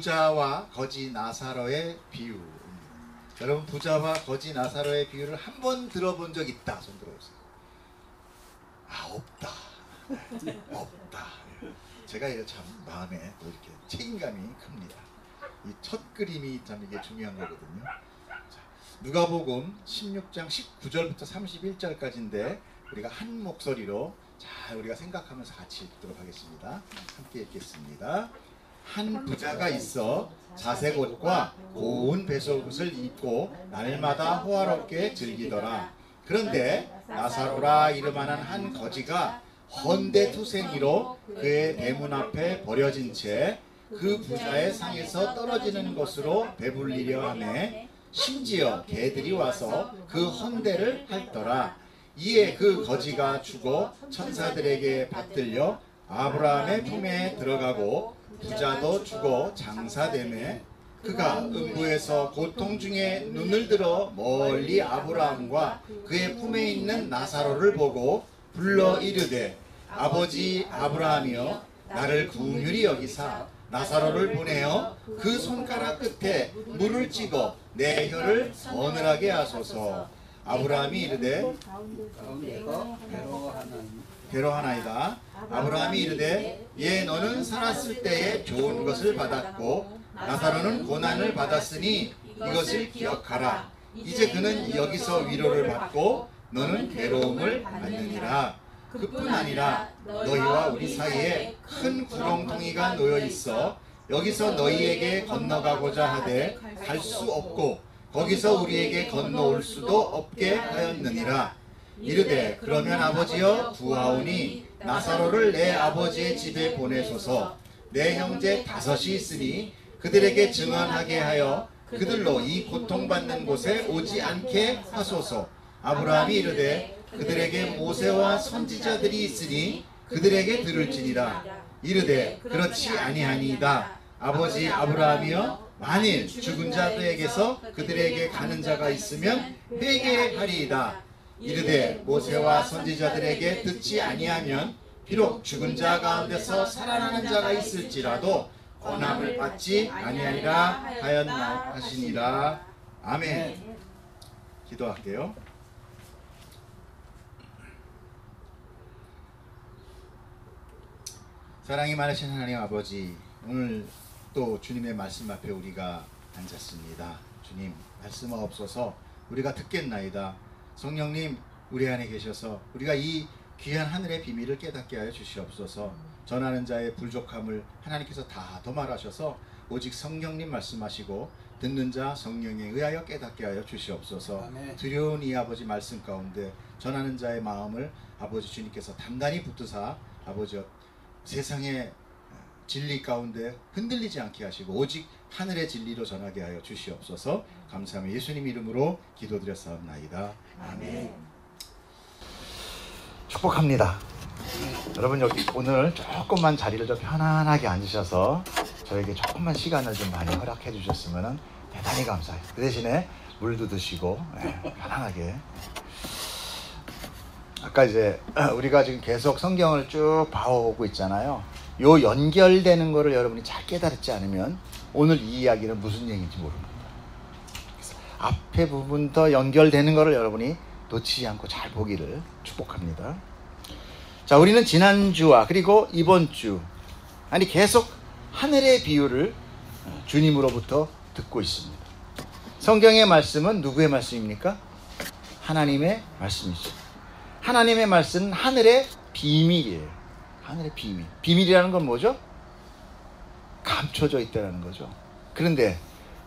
부자와 거지 나사로의 비유입니다. 여러분, 부자와 거지 나사로의 비유를 한 번 들어본 적 있다? 손 들어보세요. 아, 없다. 없다. 제가 이거 참 마음에 또 이렇게 책임감이 큽니다. 이 첫 그림이 참 이게 중요한 거거든요. 자, 누가복음 16장 19절부터 31절까지인데 우리가 한 목소리로 자, 우리가 생각하면서 같이 읽도록 하겠습니다. 함께 읽겠습니다. 한 부자가 있어 자색 옷과 고운 배속옷을 입고 날마다 호화롭게 즐기더라. 그런데 나사로라 이름하는 한 거지가 헌데투생이로 그의 대문 앞에 버려진 채 그 부자의 상에서 떨어지는 것으로 배불리려 하매 심지어 개들이 와서 그 헌데를 핥더라. 이에 그 거지가 죽어 천사들에게 받들려 아브라함의 품에 들어가고 부자도 죽어 장사되매 그가 음부에서 고통 중에 눈을 들어 멀리 아브라함과 그의 품에 있는 나사로를 보고 불러 이르되 아버지 아브라함이여 나를 긍휼히 여기사 나사로를 보내어 그 손가락 끝에 물을 찍어 내 혀를 서늘하게 하소서. 아브라함이 이르되 괴로하나이다. 아브라함이 이르되 예 너는 살았을 때에 좋은 것을 받았고 나사로는 고난을 받았으니 이것을 기억하라. 이제 그는 여기서 위로를 받고 너는 괴로움을 받느니라. 그뿐 아니라 너희와 우리 사이에 큰 구렁텅이가 놓여 있어 여기서 너희에게 건너가고자 하되 갈 수 없고 거기서 우리에게 건너올 수도 없게 하였느니라. 이르되 그러면 아버지여 구하오니 나사로를 내 아버지의 집에 보내소서. 내 형제 5이 있으니 그들에게 증언하게 하여 그들로 이 고통받는 곳에 오지 않게 하소서. 아브라함이 이르되 그들에게 모세와 선지자들이 있으니 그들에게 들을지니라. 이르되 그렇지 아니하니이다. 아버지 아브라함이여 만일 죽은 자들에게서 그들에게 가는 자가 있으면 회개하리이다. 이르되 모세와 선지자들에게 듣지 아니하면 비록 죽은 자 가운데서 살아나는 자가 있을지라도 권함을 받지 아니하리라 하시니라. 아멘. 기도할게요. 사랑이 많으신 하나님 아버지, 오늘 또 주님의 말씀 앞에 우리가 앉았습니다. 주님, 말씀하옵소서. 우리가 듣겠나이다. 성령님, 우리 안에 계셔서 우리가 이 귀한 하늘의 비밀을 깨닫게 하여 주시옵소서. 전하는 자의 부족함을 하나님께서 다 도말하셔서 오직 성령님 말씀하시고 듣는 자 성령에 의하여 깨닫게 하여 주시옵소서. 아멘. 두려운 이 아버지 말씀 가운데 전하는 자의 마음을 아버지 주님께서 단단히 붙드사 아버지 세상의 진리 가운데 흔들리지 않게 하시고 오직 하늘의 진리로 전하게 하여 주시옵소서. 감사하며 예수님 이름으로 기도드렸사옵나이다. 아멘. 축복합니다. 여러분 여기 오늘 조금만 자리를 좀 편안하게 앉으셔서 저에게 조금만 시간을 좀 많이 허락해 주셨으면 대단히 감사해요. 그 대신에 물도 드시고 편안하게. 아까 이제 우리가 지금 계속 성경을 쭉 봐오고 있잖아요. 요 연결되는 거를 여러분이 잘 깨달지 않으면 오늘 이 이야기는 무슨 얘기인지 모릅니다. 그래서 앞에 부분부터 연결되는 거를 여러분이 놓치지 않고 잘 보기를 축복합니다. 자, 우리는 지난주와 그리고 이번 주 아니 계속 하늘의 비유를 주님으로부터 듣고 있습니다. 성경의 말씀은 누구의 말씀입니까? 하나님의 말씀이죠. 하나님의 말씀은 하늘의 비밀이에요. 하늘의 비밀. 비밀이라는 건 뭐죠? 감춰져 있다는 거죠. 그런데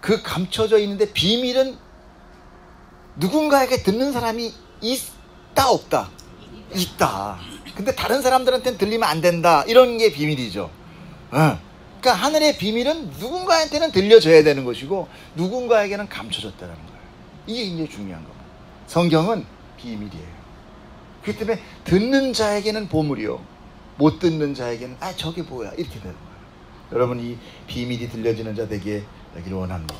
그 감춰져 있는데 비밀은 누군가에게 듣는 사람이 있다 없다? 있다. 근데 다른 사람들한테는 들리면 안 된다. 이런 게 비밀이죠. 그러니까 하늘의 비밀은 누군가한테는 들려져야 되는 것이고 누군가에게는 감춰졌다는 거예요. 이게 이제 중요한 겁니다. 성경은 비밀이에요. 그렇기 때문에 듣는 자에게는 보물이요, 못 듣는 자에게는 아 저게 뭐야 이렇게 되는 거예요. 여러분 이 비밀이 들려지는 자 되게 되기를 원합니다.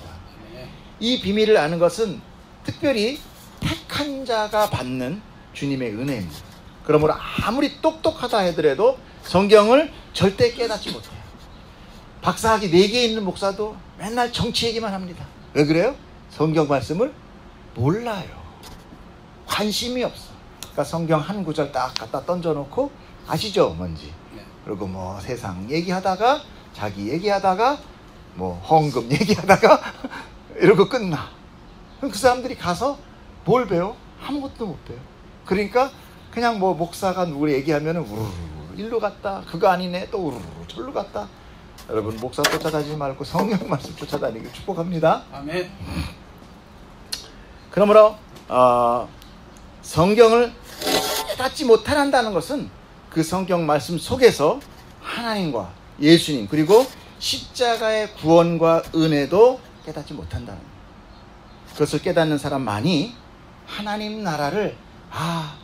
이 비밀을 아는 것은 특별히 택한 자가 받는 주님의 은혜입니다. 그러므로 아무리 똑똑하다 하더라도 성경을 절대 깨닫지 못해요. 박사학위 4개 있는 목사도 맨날 정치 얘기만 합니다. 왜 그래요? 성경 말씀을 몰라요. 관심이 없어. 그러니까 성경 한 구절 딱 갖다 던져놓고, 아시죠? 뭔지. 그리고 뭐 세상 얘기하다가, 자기 얘기하다가, 뭐 헌금 얘기하다가 이러고 끝나. 그럼 그 사람들이 가서 뭘 배워? 아무것도 못 배워. 그러니까 그냥 뭐 목사가 누구 얘기하면 우르르 일로 갔다, 그거 아니네, 또 우르르 절로 갔다. 여러분, 목사 쫓아다니지 말고 성경 말씀 쫓아다니길 축복합니다. 아멘. 그러므로 성경을 깨닫지 못한다는 것은 그 성경 말씀 속에서 하나님과 예수님, 그리고 십자가의 구원과 은혜도 깨닫지 못한다는 거예요. 그것을 깨닫는 사람만이 하나님 나라를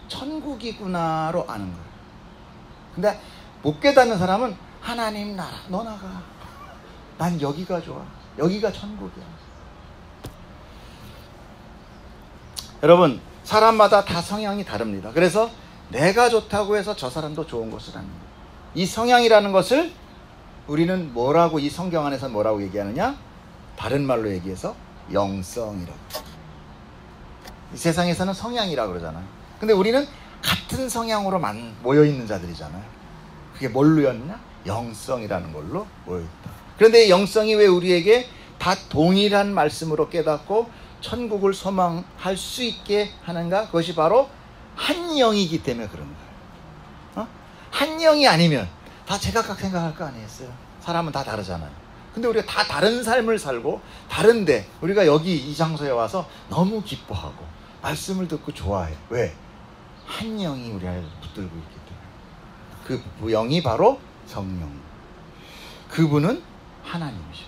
천국이구나로 아는 거예요. 근데 못 깨닫는 사람은 하나님 나라 너 나가, 난 여기가 좋아, 여기가 천국이야. 여러분, 사람마다 다 성향이 다릅니다. 그래서 내가 좋다고 해서 저 사람도 좋은 것을 합니다. 이 성향이라는 것을 우리는 뭐라고, 이 성경 안에서 뭐라고 얘기하느냐? 다른 말로 얘기해서 영성이라고. 이 세상에서는 성향이라고 그러잖아요. 근데 우리는 같은 성향으로 모여있는 자들이잖아요. 그게 뭘로였냐? 영성이라는 걸로 모여있다. 그런데 이 영성이 왜 우리에게 다 동일한 말씀으로 깨닫고 천국을 소망할 수 있게 하는가? 그것이 바로 한 영이기 때문에 그런 거예요. 한 영이 아니면 다 제각각 생각할 거 아니겠어요? 사람은 다 다르잖아요. 근데 우리가 다 다른 삶을 살고 다른데 우리가 여기 이 장소에 와서 너무 기뻐하고 말씀을 듣고 좋아해. 왜? 한 영이 우리 안에 붙들고 있기 때문에. 그 영이 바로 성령. 그분은 하나님이셔.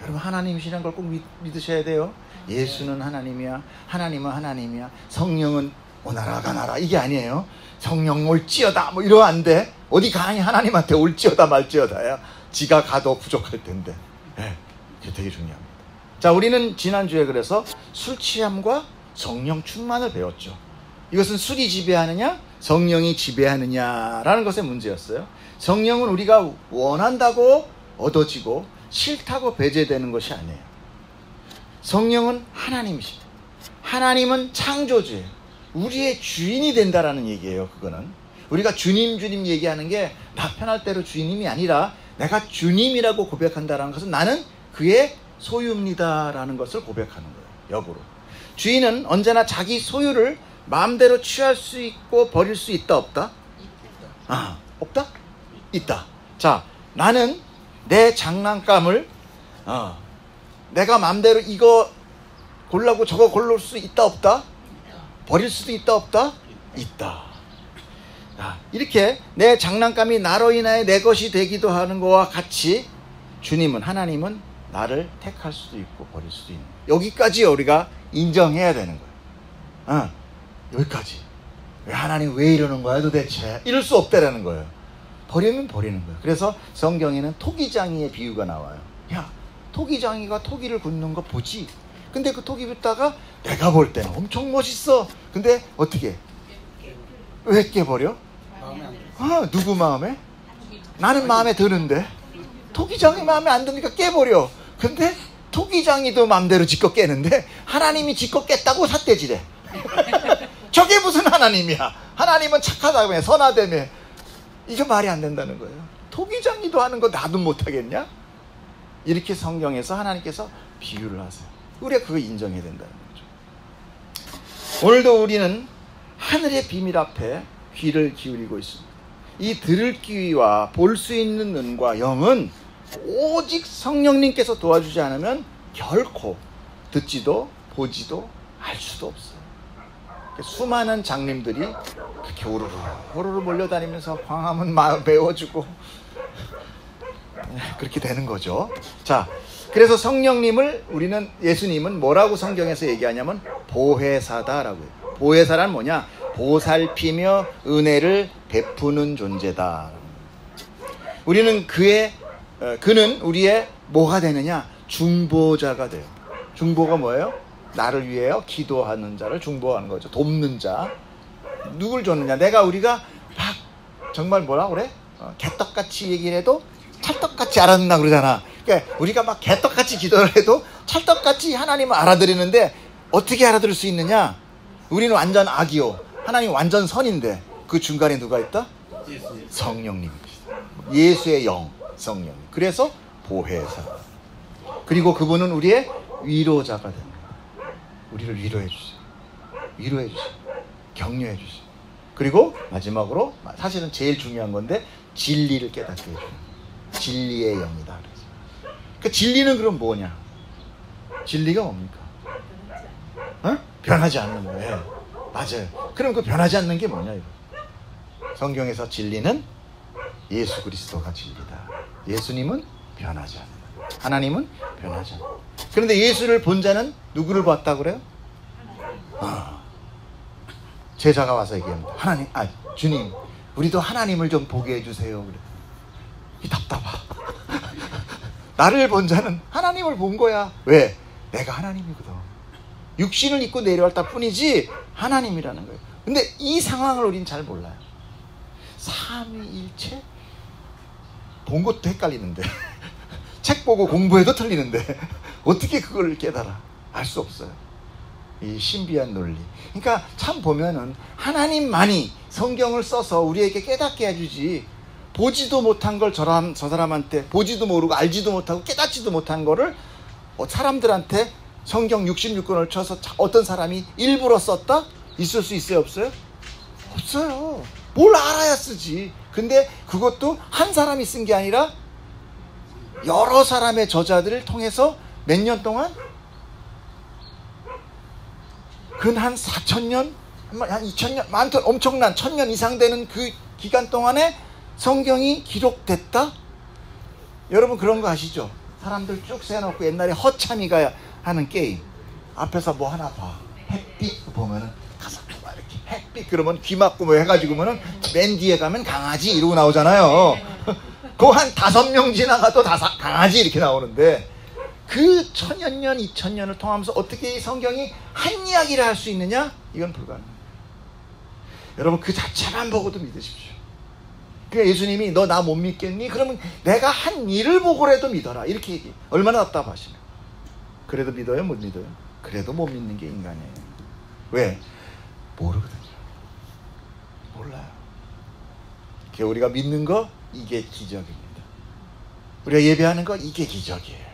여러분, 하나님이시라는 걸 꼭 믿으셔야 돼요. 예수는 하나님이야, 하나님은 하나님이야, 성령은 오나라 가나라, 이게 아니에요. 성령 올지어다 뭐 이러면 안 돼. 어디 가니 하나님한테 올지어다 말지어다야. 지가 가도 부족할 텐데. 그게 되게 중요합니다. 자, 우리는 지난주에 그래서 술 취함과 성령 충만을 배웠죠. 이것은 술이 지배하느냐, 성령이 지배하느냐라는 것의 문제였어요. 성령은 우리가 원한다고 얻어지고 싫다고 배제되는 것이 아니에요. 성령은 하나님이십니다. 하나님은 창조주예요. 우리의 주인이 된다라는 얘기예요. 그거는 우리가 주님 얘기하는 게 나 편할 대로 주님이 아니라 내가 주님이라고 고백한다라는 것은 나는 그의 소유입니다라는 것을 고백하는 거예요. 역으로 주인은 언제나 자기 소유를 마음대로 취할 수 있고 버릴 수 있다 없다? 없다? 있다. 자, 나는 내 장난감을 내가 마음대로 이거 골라고 저거 고를 수 있다 없다? 버릴 수도 있다 없다? 있다. 이렇게 내 장난감이 나로 인하여 내 것이 되기도 하는 것과 같이 주님은, 하나님은 나를 택할 수도 있고 버릴 수도 있는, 여기까지 우리가 인정해야 되는 거예요. 여기까지. 하나님 왜 이러는 거야 도대체? 이럴 수 없다라는 거예요. 버리면 버리는 거예요. 그래서 성경에는 토기장이의 비유가 나와요. 야, 토기장이가 토기를 굽는 거 보지? 근데 그 토기 굽다가 내가 볼 때는 엄청 멋있어. 근데 어떻게? 왜 깨버려? 누구 마음에? 나는 마음에 드는데 토기장이 마음에 안 드니까 깨버려. 근데 토기장이도 마음대로 지껏 깨는데 하나님이 지껏 깼다고 삿대질해. 저게 무슨 하나님이야? 하나님은 착하다며, 선하다며. 이게 말이 안 된다는 거예요. 토기장이도 하는 거 나도 못하겠냐? 이렇게 성경에서 하나님께서 비유를 하세요. 우리가 그거 인정해야 된다는 거죠. 오늘도 우리는 하늘의 비밀 앞에 귀를 기울이고 있습니다. 이 들을 귀와 볼 수 있는 눈과 영은 오직 성령님께서 도와주지 않으면 결코 듣지도 보지도 알 수도 없어요. 수많은 장님들이 그렇게 우르르 몰려다니면서 광화문 메워주고 그렇게 되는 거죠. 자, 그래서 성령님을 우리는, 예수님은 뭐라고 성경에서 얘기하냐면 보혜사다라고 해요. 보혜사란 뭐냐? 보살피며 은혜를 베푸는 존재다. 우리는 그는 우리의 뭐가 되느냐? 중보자가 돼요. 중보가 뭐예요? 나를 위해요 기도하는 자를 중보하는 거죠. 돕는 자. 누굴 줬느냐? 우리가 막 정말 뭐라 그래? 개떡같이 얘기를 해도 찰떡같이 알아듣나 그러잖아. 그러니까 우리가 막 개떡같이 기도를 해도 찰떡같이 하나님을 알아들이는데 어떻게 알아들을 수 있느냐? 우리는 완전 악이요, 하나님 완전 선인데 그 중간에 누가 있다? 성령님이 계시다. 예수의 영, 성령. 그래서 보혜사. 그리고 그분은 우리의 위로자가 됩니다. 우리를 위로해 주세요. 위로해 주세요. 격려해 주세요. 그리고 마지막으로 사실은 제일 중요한 건데 진리를 깨닫게 해줘요. 진리의 영이다. 그 진리는 그럼 뭐냐? 진리가 뭡니까? 어? 변하지 않는 거예요. 맞아요. 그럼 그 변하지 않는 게 뭐냐 이거? 성경에서 진리는 예수 그리스도가 진리다. 예수님은 변하지 않는다. 하나님은 변하지 않는다. 그런데 예수를 본 자는 누구를 봤다 그래요? 제자가 와서 얘기합니다. 하나님, 주님, 우리도 하나님을 좀 보게 해주세요. 그래. 이 답답하. 나를 본 자는 하나님을 본 거야. 왜? 내가 하나님이거든. 육신을 입고 내려왔다 뿐이지 하나님이라는 거예요. 근데 이 상황을 우린 잘 몰라요. 삼위일체? 본 것도 헷갈리는데 책 보고 공부해도 틀리는데 어떻게 그걸 깨달아? 알 수 없어요. 이 신비한 논리. 그러니까 참 보면은 하나님만이 성경을 써서 우리에게 깨닫게 해주지, 보지도 못한 걸 저 사람한테 보지도 모르고 알지도 못하고 깨닫지도 못한 거를 사람들한테 성경 66권을 쳐서 어떤 사람이 일부러 썼다? 있을 수 있어요? 없어요? 없어요. 뭘 알아야 쓰지. 근데 그것도 한 사람이 쓴 게 아니라 여러 사람의 저자들을 통해서 몇 년 동안? 근 한 4,000년? 한 2,000년? 많던 엄청난 1,000년 이상 되는 그 기간 동안에 성경이 기록됐다? 여러분 그런 거 아시죠? 사람들 쭉 세워놓고 옛날에 허참이가 하는 게임, 앞에서 뭐 하나 봐, 햇빛 보면은 가서 막 이렇게 햇빛 그러면 귀 막고 뭐 해가지고면은 맨 뒤에 가면 강아지 이러고 나오잖아요. 그거 한 5명 지나가도 강아지 이렇게 나오는데 그 1,000년, 2,000년을 통하면서 어떻게 이 성경이 한 이야기를 할 수 있느냐? 이건 불가능해요. 여러분 그 자체만 보고도 믿으십시오. 그러니까 예수님이 너 나 못 믿겠니? 그러면 내가 한 일을 보고라도 믿어라. 이렇게 얘기해. 얼마나 답답하시면. 그래도 믿어요? 못 믿어요? 그래도 못 믿는 게 인간이에요. 왜? 모르거든요. 몰라요. 우리가 믿는 거 이게 기적입니다. 우리가 예배하는 거 이게 기적이에요.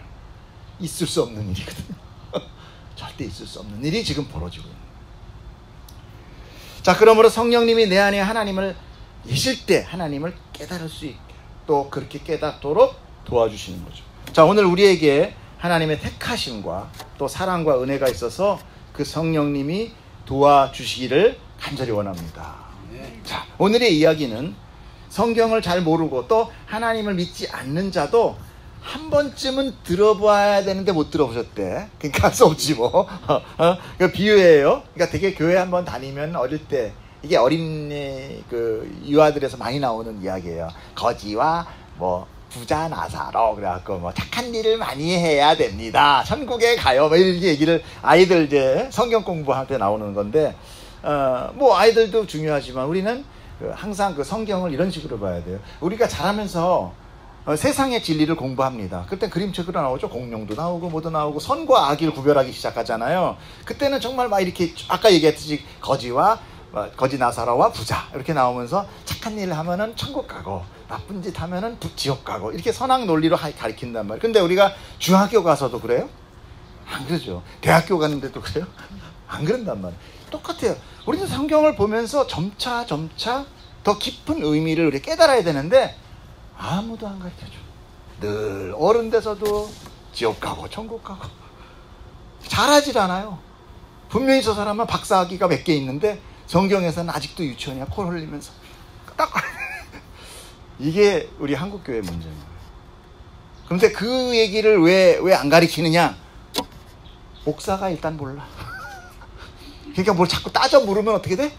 있을 수 없는 일이거든요. 절대 있을 수 없는 일이 지금 벌어지고 있는 거예요. 자, 그러므로 성령님이 내 안에 하나님을 계실 때 하나님을 깨달을 수 있게 또 그렇게 깨닫도록 도와주시는 거죠. 자, 오늘 우리에게 하나님의 택하심과 또 사랑과 은혜가 있어서 그 성령님이 도와주시기를 간절히 원합니다. 자, 오늘의 이야기는 성경을 잘 모르고 또 하나님을 믿지 않는 자도 한 번쯤은 들어봐야 되는데 못 들어보셨대. 그러니까 할 수 없지 뭐. 그 비유예요. 그러니까 되게 교회 한번 다니면 어릴 때 이게 어린이 그 유아들에서 많이 나오는 이야기예요. 거지와 뭐 부자 나사로 그래갖고 뭐 착한 일을 많이 해야 됩니다. 천국에 가요. 뭐 이런 얘기를 아이들 이제 성경 공부할 때 나오는 건데 뭐 아이들도 중요하지만 우리는 항상 그 성경을 이런 식으로 봐야 돼요. 우리가 자라면서 세상의 진리를 공부합니다. 그때 그림책으로 나오죠. 공룡도 나오고 뭐도 나오고 선과 악을 구별하기 시작하잖아요. 그때는 정말 막 이렇게 아까 얘기했듯이 거지 나사로와 부자 이렇게 나오면서 착한 일을 하면은 천국 가고 나쁜 짓 하면은 지옥 가고 이렇게 선악 논리로 가리킨단 말이에요. 근데 우리가 중학교 가서도 그래요? 안 그러죠. 대학교 가는데도 그래요? 안 그런단 말이에요. 똑같아요. 우리도 성경을 보면서 점차 더 깊은 의미를 우리 깨달아야 되는데 아무도 안 가르쳐줘. 늘 어른 돼서도 지옥 가고 천국 가고 잘하질 않아요. 분명히 저 사람은 박사학위가 몇 개 있는데 성경에서는 아직도 유치원이야. 코 흘리면서 딱 이게 우리 한국교회 문제인 거예요. 그런데 그 얘기를 왜 안 가르치느냐? 목사가 일단 몰라. 그러니까 뭘 자꾸 따져 물으면 어떻게 돼?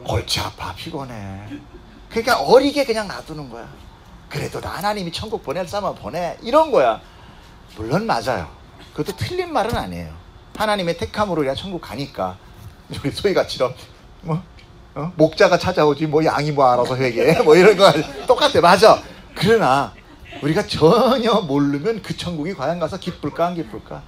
골치 아파, 피곤해. 그러니까 어리게 그냥 놔두는 거야. 그래도 나 하나님이 천국 보낼 사람은 보내. 이런 거야. 물론 맞아요. 그것도 틀린 말은 아니에요. 하나님의 택함으로 우리가 천국 가니까. 우리 소희가처럼 목자가 찾아오지 뭐 양이 뭐 알아서 회개 뭐 이런 거 똑같아. 맞아. 그러나 우리가 전혀 모르면 그 천국이 과연 가서 기쁠까 안 기쁠까?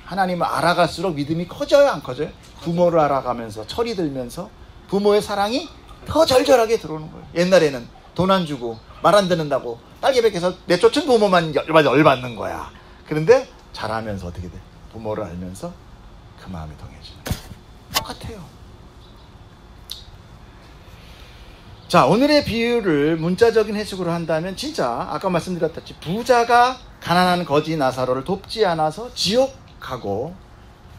하나님을 알아갈수록 믿음이 커져요 안 커져요? 부모를 알아가면서 철이 들면서 부모의 사랑이 더 절절하게 들어오는 거예요. 옛날에는 돈 안 주고 말 안 듣는다고 딸기백에서 내쫓은 부모만 열받는 거야. 그런데 자라면서 어떻게 돼? 부모를 알면서 그 마음이 동해지는 거예요. 똑같아요. 자, 오늘의 비유를 문자적인 해석으로 한다면 진짜 아까 말씀드렸듯이 부자가 가난한 거지 나사로를 돕지 않아서 지옥 가고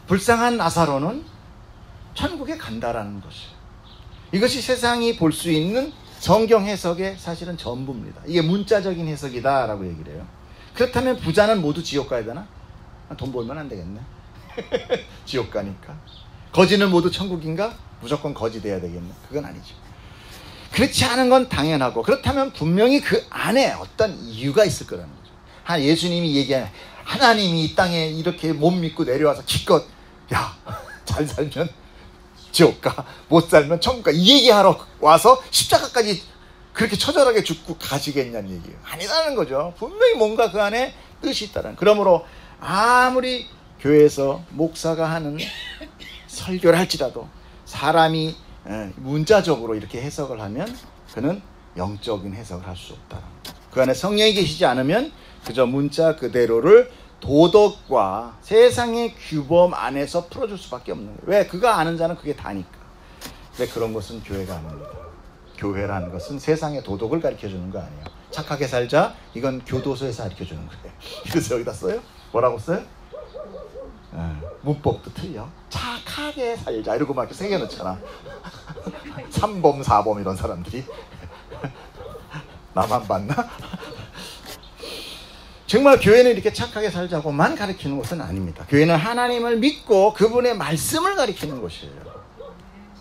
불쌍한 나사로는 천국에 간다라는 것이에요. 이것이 세상이 볼 수 있는 성경 해석의 사실은 전부입니다. 이게 문자적인 해석이다라고 얘기를 해요. 그렇다면 부자는 모두 지옥 가야 되나? 돈 벌면 안 되겠네. 지옥 가니까. 거지는 모두 천국인가? 무조건 거지 돼야 되겠네. 그건 아니죠. 그렇지 않은 건 당연하고, 그렇다면 분명히 그 안에 어떤 이유가 있을 거라는 거죠. 예수님이 얘기하는 하나님이 이 땅에 이렇게 못 믿고 내려와서 기껏 야, 잘 살면 지옥 가, 못 살면 천국 가, 이 얘기하러 와서 십자가까지 그렇게 처절하게 죽고 가시겠냐는 얘기예요. 아니라는 거죠. 분명히 뭔가 그 안에 뜻이 있다는. 그러므로 아무리 교회에서 목사가 하는 설교를 할지라도 사람이 문자적으로 이렇게 해석을 하면 그는 영적인 해석을 할 수 없다. 그 안에 성령이 계시지 않으면 그저 문자 그대로를 도덕과 세상의 규범 안에서 풀어줄 수밖에 없는 거예요. 왜? 그가 아는 자는 그게 다니까. 근데 그런 것은 교회가 아닙니다. 교회라는 것은 세상의 도덕을 가르쳐주는 거 아니에요. 착하게 살자, 이건 교도소에서 가르쳐주는 거예요. 그래서 여기다 써요? 뭐라고 써요? 문법도 틀려. 착하게 살자 이러고 막 이렇게 새겨놓잖아. 3범 4범 이런 사람들이 나만 봤나? 정말 교회는 이렇게 착하게 살자고만 가르치는 것은 아닙니다. 교회는 하나님을 믿고 그분의 말씀을 가르치는 곳이에요.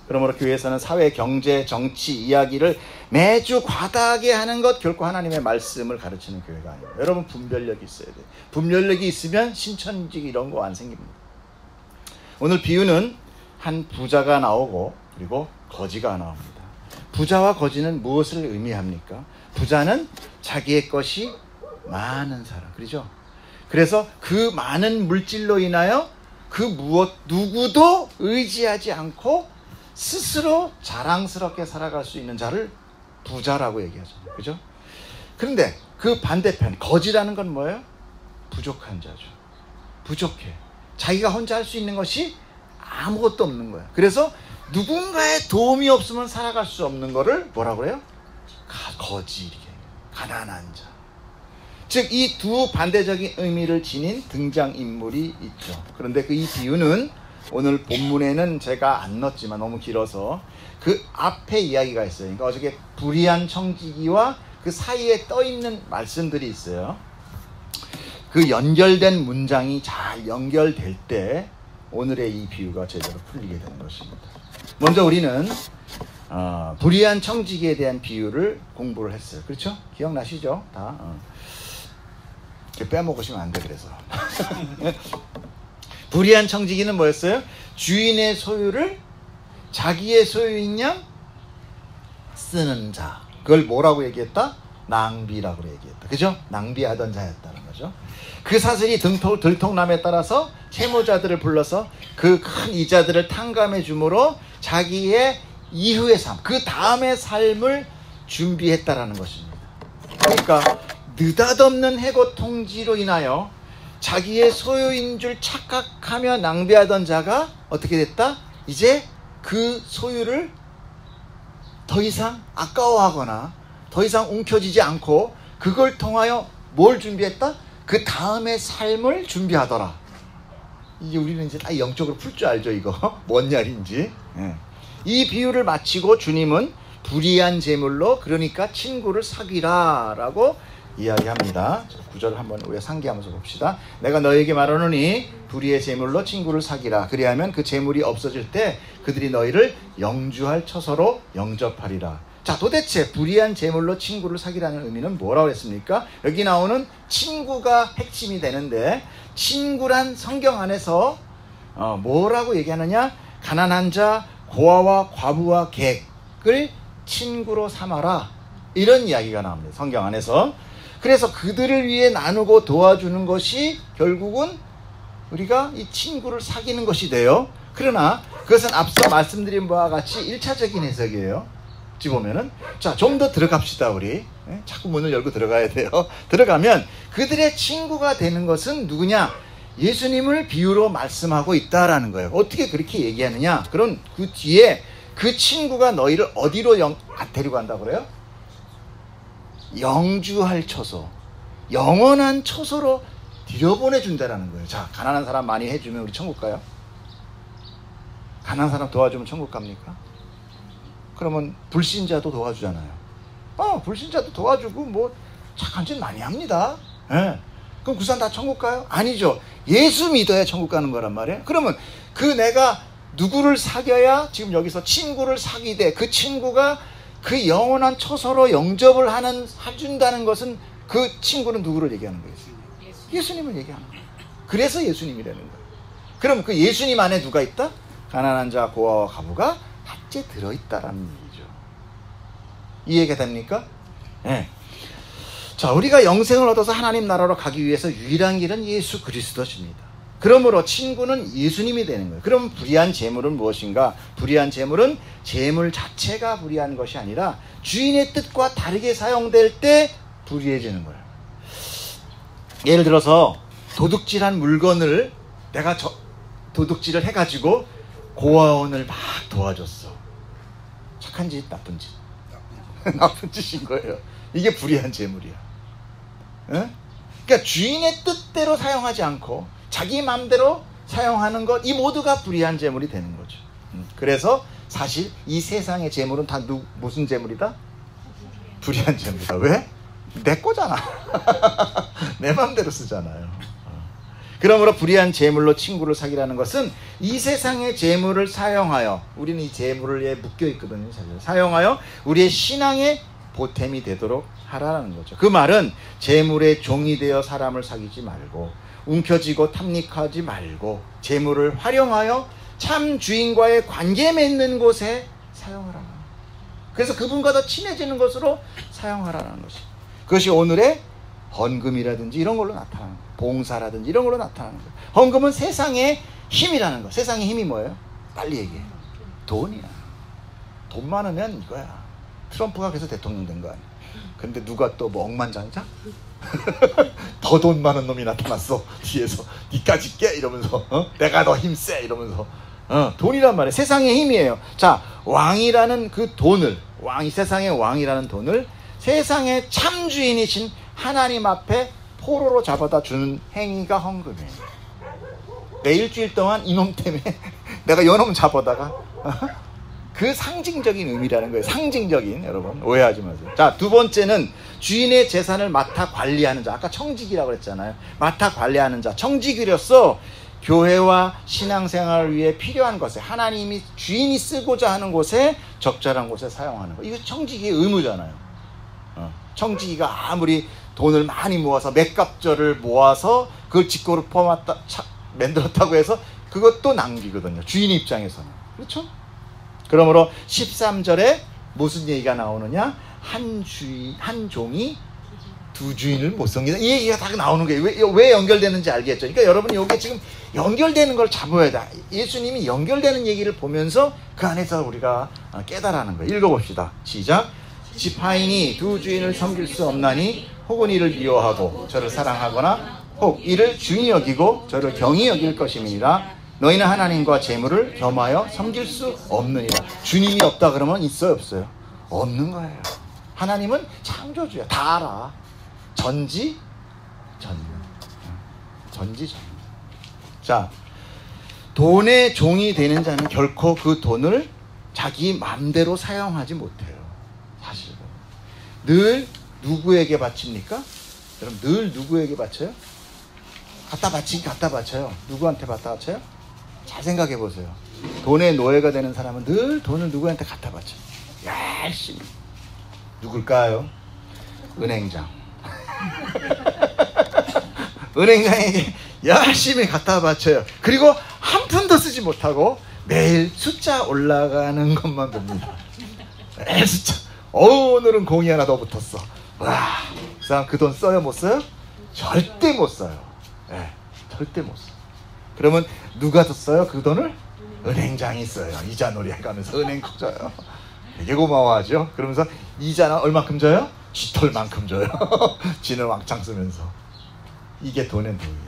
그러므로 교회에서는 사회, 경제, 정치 이야기를 매주 과다하게 하는 것 결코 하나님의 말씀을 가르치는 교회가 아니에요. 여러분 분별력이 있어야 돼요. 분별력이 있으면 신천지 이런 거 안 생깁니다. 오늘 비유는 한 부자가 나오고 그리고 거지가 나옵니다. 부자와 거지는 무엇을 의미합니까? 부자는 자기의 것이 많은 사람, 그렇죠? 그래서 그 많은 물질로 인하여 그 누구도 의지하지 않고 스스로 자랑스럽게 살아갈 수 있는 자를 부자라고 얘기하잖아요. 그죠? 그런데 그 반대편, 거지라는 건 뭐예요? 부족한 자죠. 부족해. 자기가 혼자 할 수 있는 것이 아무것도 없는 거야. 그래서 누군가의 도움이 없으면 살아갈 수 없는 거를 뭐라고 그래요? 거지, 이렇게. 가난한 자. 즉, 이 두 반대적인 의미를 지닌 등장인물이 있죠. 그런데 그 이 비유는 오늘 본문에는 제가 안 넣었지만 너무 길어서 그 앞에 이야기가 있어요. 그러니까 어저께 불의한 청지기와 그 사이에 떠있는 말씀들이 있어요. 그 연결된 문장이 잘 연결될 때 오늘의 이 비유가 제대로 풀리게 되는 것입니다. 먼저 우리는 불의한 청지기에 대한 비유를 공부를 했어요. 그렇죠? 기억나시죠? 다 빼먹으시면 안 돼. 그래서 불의한 청지기는 뭐였어요? 주인의 소유를 자기의 소유인 양 쓰는 자. 그걸 뭐라고 얘기했다? 낭비라고 얘기했다. 그죠? 낭비하던 자였다는 거죠. 그 사슬이 들통남에 따라서 채무자들을 불러서 그 큰 이자들을 탕감해 주므로 자기의 이후의 삶, 그 다음의 삶을 준비했다라는 것입니다. 그러니까 느닷없는 해고 통지로 인하여 자기의 소유인 줄 착각하며 낭비하던 자가 어떻게 됐다? 이제 그 소유를 더 이상 아까워하거나 더 이상 움켜쥐지 않고 그걸 통하여 뭘 준비했다? 그 다음의 삶을 준비하더라. 이제 우리는 이제 다 영적으로 풀 줄 알죠, 이거. 뭔 말인지. 이 비유를 마치고 주님은 불의한 재물로, 그러니까 친구를 사귀라 라고 이야기합니다. 구절을 한번 우리가 상기하면서 봅시다. 내가 너에게 말하노니 불의의 재물로 친구를 사귀라. 그리하면 그 재물이 없어질 때 그들이 너희를 영주할 처소로 영접하리라. 자, 도대체 불의한 재물로 친구를 사귀라는 의미는 뭐라고 했습니까? 여기 나오는 친구가 핵심이 되는데, 친구란 성경 안에서 뭐라고 얘기하느냐? 가난한 자, 고아와 과부와 객을 친구로 삼아라, 이런 이야기가 나옵니다. 성경 안에서. 그래서 그들을 위해 나누고 도와주는 것이 결국은 우리가 이 친구를 사귀는 것이 돼요. 그러나 그것은 앞서 말씀드린 바와 같이 1차적인 해석이에요. 어찌 보면은. 자, 좀 더 들어갑시다, 우리. 자꾸 문을 열고 들어가야 돼요. 들어가면 그들의 친구가 되는 것은 누구냐? 예수님을 비유로 말씀하고 있다라는 거예요. 어떻게 그렇게 얘기하느냐? 그럼 그 뒤에 그 친구가 너희를 어디로 데리고 간다고 그래요? 영주할 처소, 영원한 처소로 들여보내준다라는 거예요. 자, 가난한 사람 많이 해주면 우리 천국 가요? 가난한 사람 도와주면 천국 갑니까? 그러면 불신자도 도와주잖아요. 불신자도 도와주고 뭐 착한 짓 많이 합니다. 예. 그럼 그 사람 다 천국 가요? 아니죠. 예수 믿어야 천국 가는 거란 말이에요. 그러면 그 내가 누구를 사귀어야 지금 여기서 친구를 사귀되 그 친구가 그 영원한 처소로 영접을 해준다는 것은 그 친구는 누구를 얘기하는 거예요? 예수님을 얘기하는 거예요. 그래서 예수님이라는 거예요. 그럼 그 예수님 안에 누가 있다? 가난한 자, 고아와 과부가 닷째 들어있다라는 얘기죠. 이해가 됩니까? 네. 자, 우리가 영생을 얻어서 하나님 나라로 가기 위해서 유일한 길은 예수 그리스도십니다. 그러므로 친구는 예수님이 되는 거예요. 그럼 불의한 재물은 무엇인가? 불의한 재물은 재물 자체가 불의한 것이 아니라 주인의 뜻과 다르게 사용될 때 불의해지는 거예요. 예를 들어서 도둑질한 물건을 내가 도둑질을 해가지고 고아원을 막 도와줬어. 착한 짓, 나쁜 짓? 나쁜 짓인 거예요. 이게 불의한 재물이야. 에? 그러니까 주인의 뜻대로 사용하지 않고 자기 마음대로 사용하는 것, 이 모두가 불의한 재물이 되는 거죠. 그래서 사실 이 세상의 재물은 다 무슨 재물이다? 불의한 재물이다. 왜? 내 거잖아. 내 마음대로 쓰잖아요. 그러므로 불의한 재물로 친구를 사귀라는 것은 이 세상의 재물을 사용하여, 우리는 이 재물에 묶여있거든요. 사용하여 우리의 신앙의 보탬이 되도록 하라는 거죠. 그 말은 재물의 종이 되어 사람을 사귀지 말고, 움켜쥐고 탐닉하지 말고 재물을 활용하여 참 주인과의 관계 맺는 곳에 사용하라. 그래서 그분과 더 친해지는 것으로 사용하라는 것이. 그것이 오늘의 헌금이라든지 이런 걸로 나타나는 거예요. 봉사라든지 이런 걸로 나타나는 거예요. 헌금은 세상의 힘이라는 거예요. 세상의 힘이 뭐예요? 빨리 얘기해. 돈이야. 돈 많으면 이거야. 트럼프가 그래서 대통령 된 거 아니야. 근데 누가 또 뭐 억만장자? 더 돈 많은 놈이 나타났어. 뒤에서 니까지 깨 이러면서 내가 더 힘세 이러면서 돈이란 말이에요. 세상의 힘이에요. 자, 왕이라는 그 돈을, 세상의 왕이라는 돈을 세상의 참 주인이신 하나님 앞에 포로로 잡아다 주는 행위가 헌금이에요. 내 일주일 동안 이놈 때문에 내가 요놈 잡아다가 그 상징적인 의미라는 거예요. 상징적인, 여러분 오해하지 마세요. 자, 두 번째는 주인의 재산을 맡아 관리하는 자. 아까 청직이라고 그랬잖아요. 맡아 관리하는 자. 청직이로서 교회와 신앙생활을 위해 필요한 것에, 하나님이 주인이 쓰고자 하는 곳에, 적절한 곳에 사용하는 거. 이거 청지기의 의무잖아요. 청지기가 아무리 돈을 많이 모아서 맥값절을 모아서 그걸 직고로 만들었다고 해서 그것도 낭비거든요. 주인 입장에서는. 그렇죠? 그러므로 13절에 무슨 얘기가 나오느냐? 한 종이 두 주인을 못 섬긴다. 이 얘기가 다 나오는 거예요. 왜 연결되는지 알겠죠? 그러니까 여러분이 여기 지금 연결되는 걸 잡아야 돼. 예수님이 연결되는 얘기를 보면서 그 안에서 우리가 깨달아는 거예요. 읽어봅시다. 시작. 지파인이 두 주인을 섬길 수 없나니 혹은 이를 미워하고 저를 사랑하거나 혹 이를 중히 여기고 저를 경히 여길 것임이니라. 너희는 하나님과 재물을 겸하여 섬길 수 없느니라. 주님이 없다 그러면 있어요, 없어요? 없는 거예요. 하나님은 창조주야. 다 알아. 전지전능. 자, 돈의 종이 되는 자는 결코 그 돈을 자기 마음대로 사용하지 못해요. 사실은. 늘 누구에게 바칩니까? 여러분, 늘 누구에게 바쳐요? 갖다 바쳐요. 누구한테 갖다 바쳐요? 잘 생각해 보세요. 돈의 노예가 되는 사람은 늘 돈을 누구한테 갖다 바쳐요. 열심히. 누굴까요? 은행장. 은행장에게 열심히 갖다 바쳐요. 그리고 한 푼도 쓰지 못하고 매일 숫자 올라가는 것만 봅니다. 매일 숫자. 오늘은 공이 하나 더 붙었어. 와, 그 사람 그 돈 써요, 못 써요? 절대 못 써요. 네, 절대 못 써요. 그러면 누가 더 써요? 그 돈을? 은행장이 써요. 이자 놀이 해가면서 은행 커져요. 되게 고마워하죠. 그러면서 이자는 얼마큼 줘요? 쥐털만큼 줘요. 지는 왕창 쓰면서. 이게 돈의 노예예요.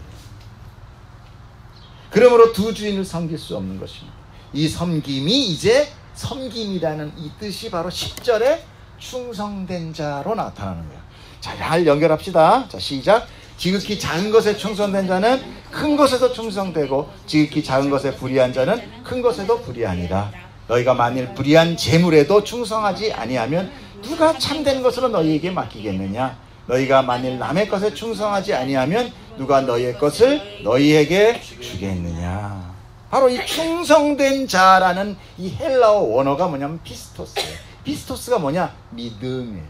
그러므로 두 주인을 섬길 수 없는 것입니다. 이 섬김이 이제 섬김이라는 이 뜻이 바로 10절에 충성된 자로 나타나는 거예요. 자, 잘 연결합시다. 자, 시작. 지극히 작은 것에 충성된 자는 큰 것에도 충성되고 지극히 작은 것에 불의한 자는 큰 것에도 불의하니라. 너희가 만일 불의한 재물에도 충성하지 아니하면 누가 참된 것으로 너희에게 맡기겠느냐. 너희가 만일 남의 것에 충성하지 아니하면 누가 너희의 것을 너희에게 주겠느냐. 바로 이 충성된 자라는 이 헬라어 원어가 뭐냐면 피스토스예요. 피스토스가 뭐냐? 믿음이에요.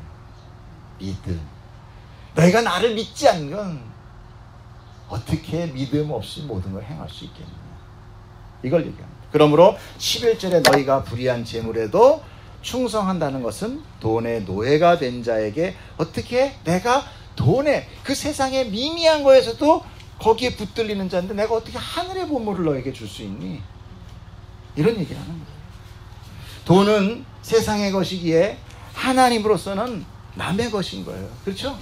믿음. 너희가 나를 믿지 않는 어떻게 믿음 없이 모든 걸 행할 수 있겠느냐. 이걸 얘기합니다. 그러므로 11절에 너희가 불의한 재물에도 충성한다는 것은 돈의 노예가 된 자에게 어떻게 내가 돈에 그 세상의 미미한 거에서도 거기에 붙들리는 자인데 내가 어떻게 하늘의 보물을 너에게 줄 수 있니? 이런 얘기를 하는 거예요. 돈은 세상의 것이기에 하나님으로서는 남의 것인 거예요. 그렇죠?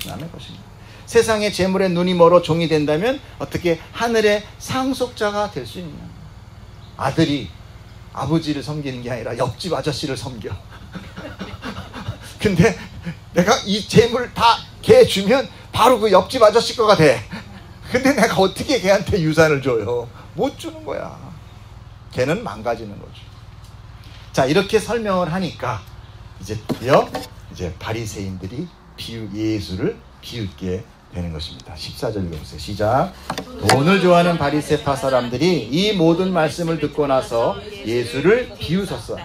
남의 것인 거예요. 세상의 재물에 눈이 멀어 종이 된다면 어떻게 하늘의 상속자가 될 수 있냐. 아들이 아버지를 섬기는 게 아니라 옆집 아저씨를 섬겨. 근데 내가 이 재물 다 걔 주면 바로 그 옆집 아저씨 거가 돼. 근데 내가 어떻게 걔한테 유산을 줘요? 못 주는 거야. 걔는 망가지는 거죠. 자, 이렇게 설명을 하니까 이제 드디어 이제 바리새인들이 예수를 비웃게 되는 것입니다. 14절 읽어보세요. 시작. 돈을 좋아하는 바리새파 사람들이 이 모든 말씀을 듣고 나서 예수를 비웃었어.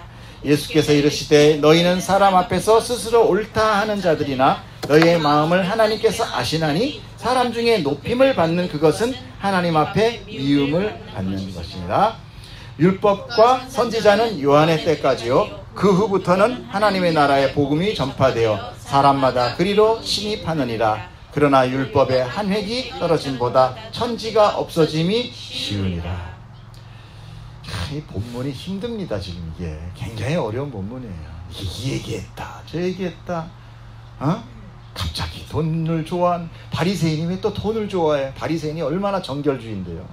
예수께서 이르시되 너희는 사람 앞에서 스스로 옳다 하는 자들이나 너희의 마음을 하나님께서 아시나니 사람 중에 높임을 받는 그것은 하나님 앞에 미움을 받는 것이니라. 율법과 선지자는 요한의 때까지요 그 후부터는 하나님의 나라의 복음이 전파되어 사람마다 그리로 신입하느니라. 그러나 율법의 한 획이 떨어짐보다 천지가 없어짐이 쉬우니라. 이 본문이 힘듭니다. 지금 이게 굉장히 어려운 본문이에요. 이 얘기했다 저 얘기했다. 갑자기 돈을 좋아한 바리새인이 왜 또 돈을 좋아해? 바리새인이 얼마나 정결주의인데요.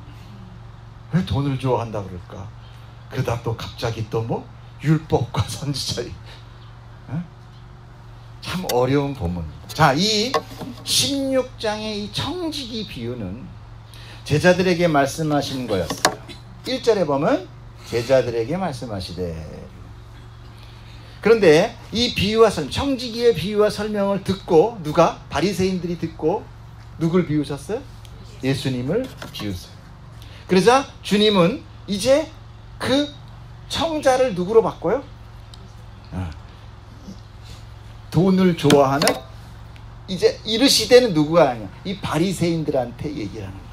왜 돈을 좋아한다 그럴까? 그러다 또 갑자기 또 뭐 율법과 선지자. 참 어려운 본문입니다. 자, 이 16장의 이 청지기 비유는 제자들에게 말씀하신 거였어요. 1절에 보면 제자들에게 말씀하시되. 그런데 이 비유와 청지기의 비유와 설명을 듣고 누가? 바리새인들이 듣고 누굴 비우셨어요? 예수님을 비우셨어요. 그러자 주님은 이제 그 청자를 누구로 바꿔요? 돈을 좋아하는 이제 이르시되는 누구가 아니야? 이 바리새인들한테 얘기를 하는 거예요.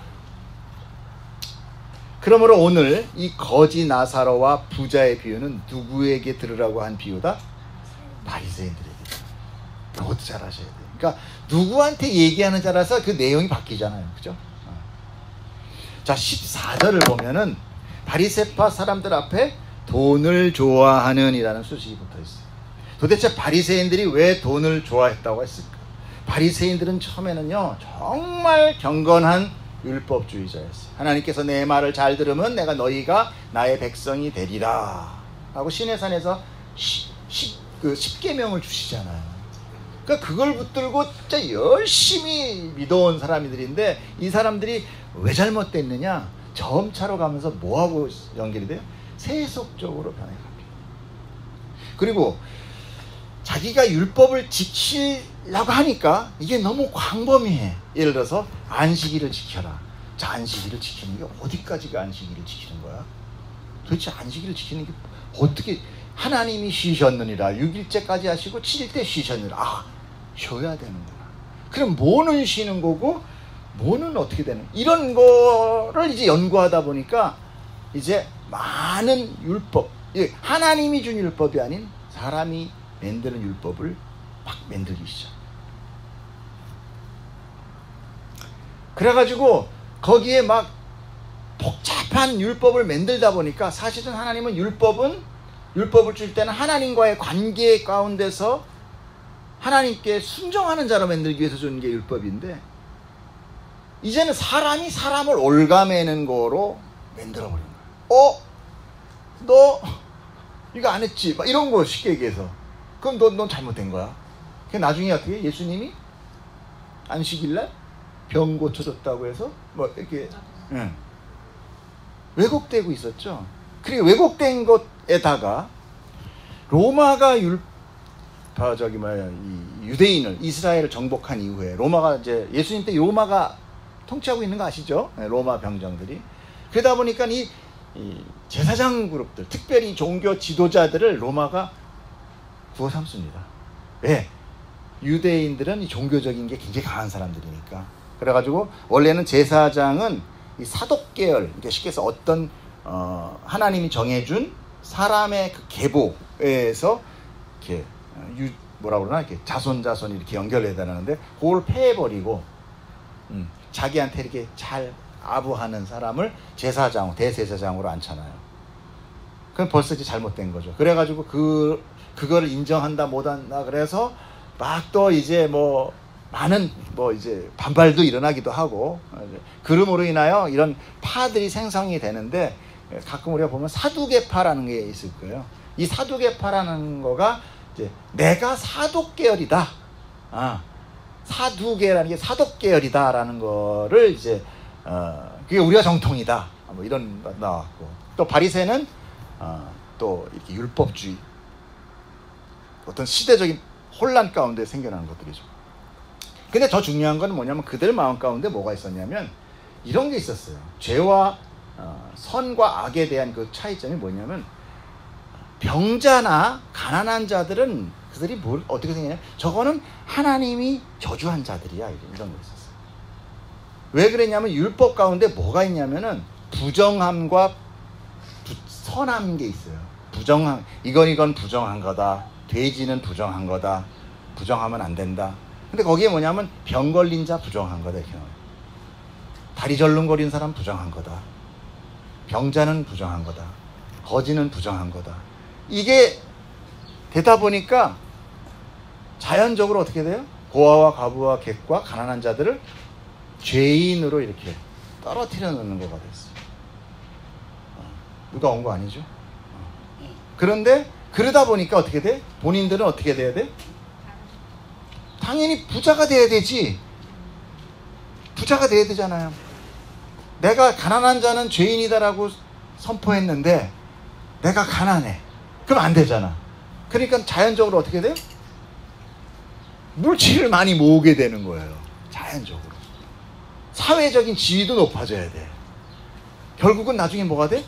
그러므로 오늘 이 거지 나사로와 부자의 비유는 누구에게 들으라고 한 비유다? 바리새인들에게. 그것도 잘 아셔야 돼요. 그러니까 누구한테 얘기하는 자라서 그 내용이 바뀌잖아요. 그죠? 자, 14절을 보면은 바리새파 사람들 앞에 돈을 좋아하는 이라는 수식이 붙어 있어요. 도대체 바리새인들이 왜 돈을 좋아했다고 했을까? 바리새인들은 처음에는요 정말 경건한 율법주의자였어요. 하나님께서 내 말을 잘 들으면 내가 너희가 나의 백성이 되리라 라고 시내산에서 10계명을 주시잖아요. 그러니까 그걸 붙들고 진짜 열심히 믿어온 사람들인데 이 사람들이 왜 잘못됐느냐? 점차로 가면서 뭐하고 연결이 돼요? 세속적으로 변해갑니다. 그리고 자기가 율법을 지키려고 하니까 이게 너무 광범위해. 예를 들어서 안식일을 지켜라. 자, 안식일을 지키는 게 어디까지가 안식일을 지키는 거야? 도대체 안식일을 지키는 게 어떻게? 하나님이 쉬셨느니라 6일째까지 하시고 7일 쉬셨느니라. 아, 쉬어야 되는구나. 그럼 뭐는 쉬는 거고 뭐는 어떻게 되는? 이런 거를 이제 연구하다 보니까 이제 많은 율법, 하나님이 준 율법이 아닌 사람이 만드는 율법을 막 만들기 시작. 그래가지고 거기에 막 복잡한 율법을 만들다 보니까 사실은 하나님은 율법을 줄 때는 하나님과의 관계 가운데서 하나님께 순종하는 자로 만들기 위해서 주는 게 율법인데, 이제는 사람이 사람을 올가매는 거로 만들어버린 거예요. 너 이거 안 했지? 막 이런 거 쉽게 얘기해서. 그럼 넌 잘못된 거야. 그 나중에 어떻게 예수님이 안식일날 병 고쳐줬다고 해서 뭐 이렇게 왜곡되고 있었죠. 그리고 왜곡된 것에다가 로마가 이 유대인을 이스라엘을 정복한 이후에 로마가 이제 예수님 때 로마가 통치하고 있는 거 아시죠? 로마 병정들이. 그러다 보니까 이 제사장 그룹들, 특별히 종교 지도자들을 로마가 구워 삼습니다. 왜? 유대인들은 이 종교적인 게 굉장히 강한 사람들이니까. 그래가지고 원래는 제사장은 이 사독계열, 그러니까 쉽게 해서 어떤 하나님이 정해준 사람의 그 계보에서 이렇게 뭐라 그러나 이렇게 자손 이렇게 연결해야 되는데 그걸 폐해버리고 자기한테 이렇게 잘 아부하는 사람을 제사장, 대제사장으로 앉잖아요. 그럼 벌써 이제 잘못된 거죠. 그래가지고 그거를 인정한다 못한다 그래서 막 또 이제 뭐 많은 뭐 이제 반발도 일어나기도 하고, 그름으로 인하여 이런 파들이 생성이 되는데, 가끔 우리가 보면 사두개파라는 게 있을 거예요. 이 사두개파라는 거가 이제 내가 사독계열이다. 사두개라는 게 사독계열이다라는 거를 이제 그게 우리가 정통이다. 뭐 이런 거 나왔고, 또 바리새는 또 이렇게 율법주의, 어떤 시대적인 혼란 가운데 생겨나는 것들이죠. 근데 더 중요한 건 뭐냐면 그들 마음 가운데 뭐가 있었냐면 이런 게 있었어요. 죄와 선과 악에 대한 그 차이점이 뭐냐면, 병자나 가난한 자들은 그들이 뭘 어떻게 생각하냐, 저거는 하나님이 저주한 자들이야, 이런 거 있었어요. 왜 그랬냐면 율법 가운데 뭐가 있냐면은 부정함과 선한 게 있어요. 이건 부정한 거다. 돼지는 부정한 거다. 부정하면 안 된다. 근데 거기에 뭐냐면 병 걸린 자 부정한 거다, 이렇게 나와요. 다리 절름거리는 사람 부정한 거다. 병자는 부정한 거다. 거지는 부정한 거다. 이게 되다 보니까 자연적으로 어떻게 돼요? 고아와 과부와 객과 가난한 자들을 죄인으로 이렇게 떨어뜨려 놓는 거가 됐어요. 누가 온 거 아니죠? 그런데 그러다 보니까 어떻게 돼? 본인들은 어떻게 돼야 돼? 당연히 부자가 돼야 되지. 부자가 돼야 되잖아요. 내가 가난한 자는 죄인이다라고 선포했는데 내가 가난해. 그럼 안 되잖아. 그러니까 자연적으로 어떻게 돼요? 물질을 많이 모으게 되는 거예요. 자연적으로. 사회적인 지위도 높아져야 돼. 결국은 나중에 뭐가 돼?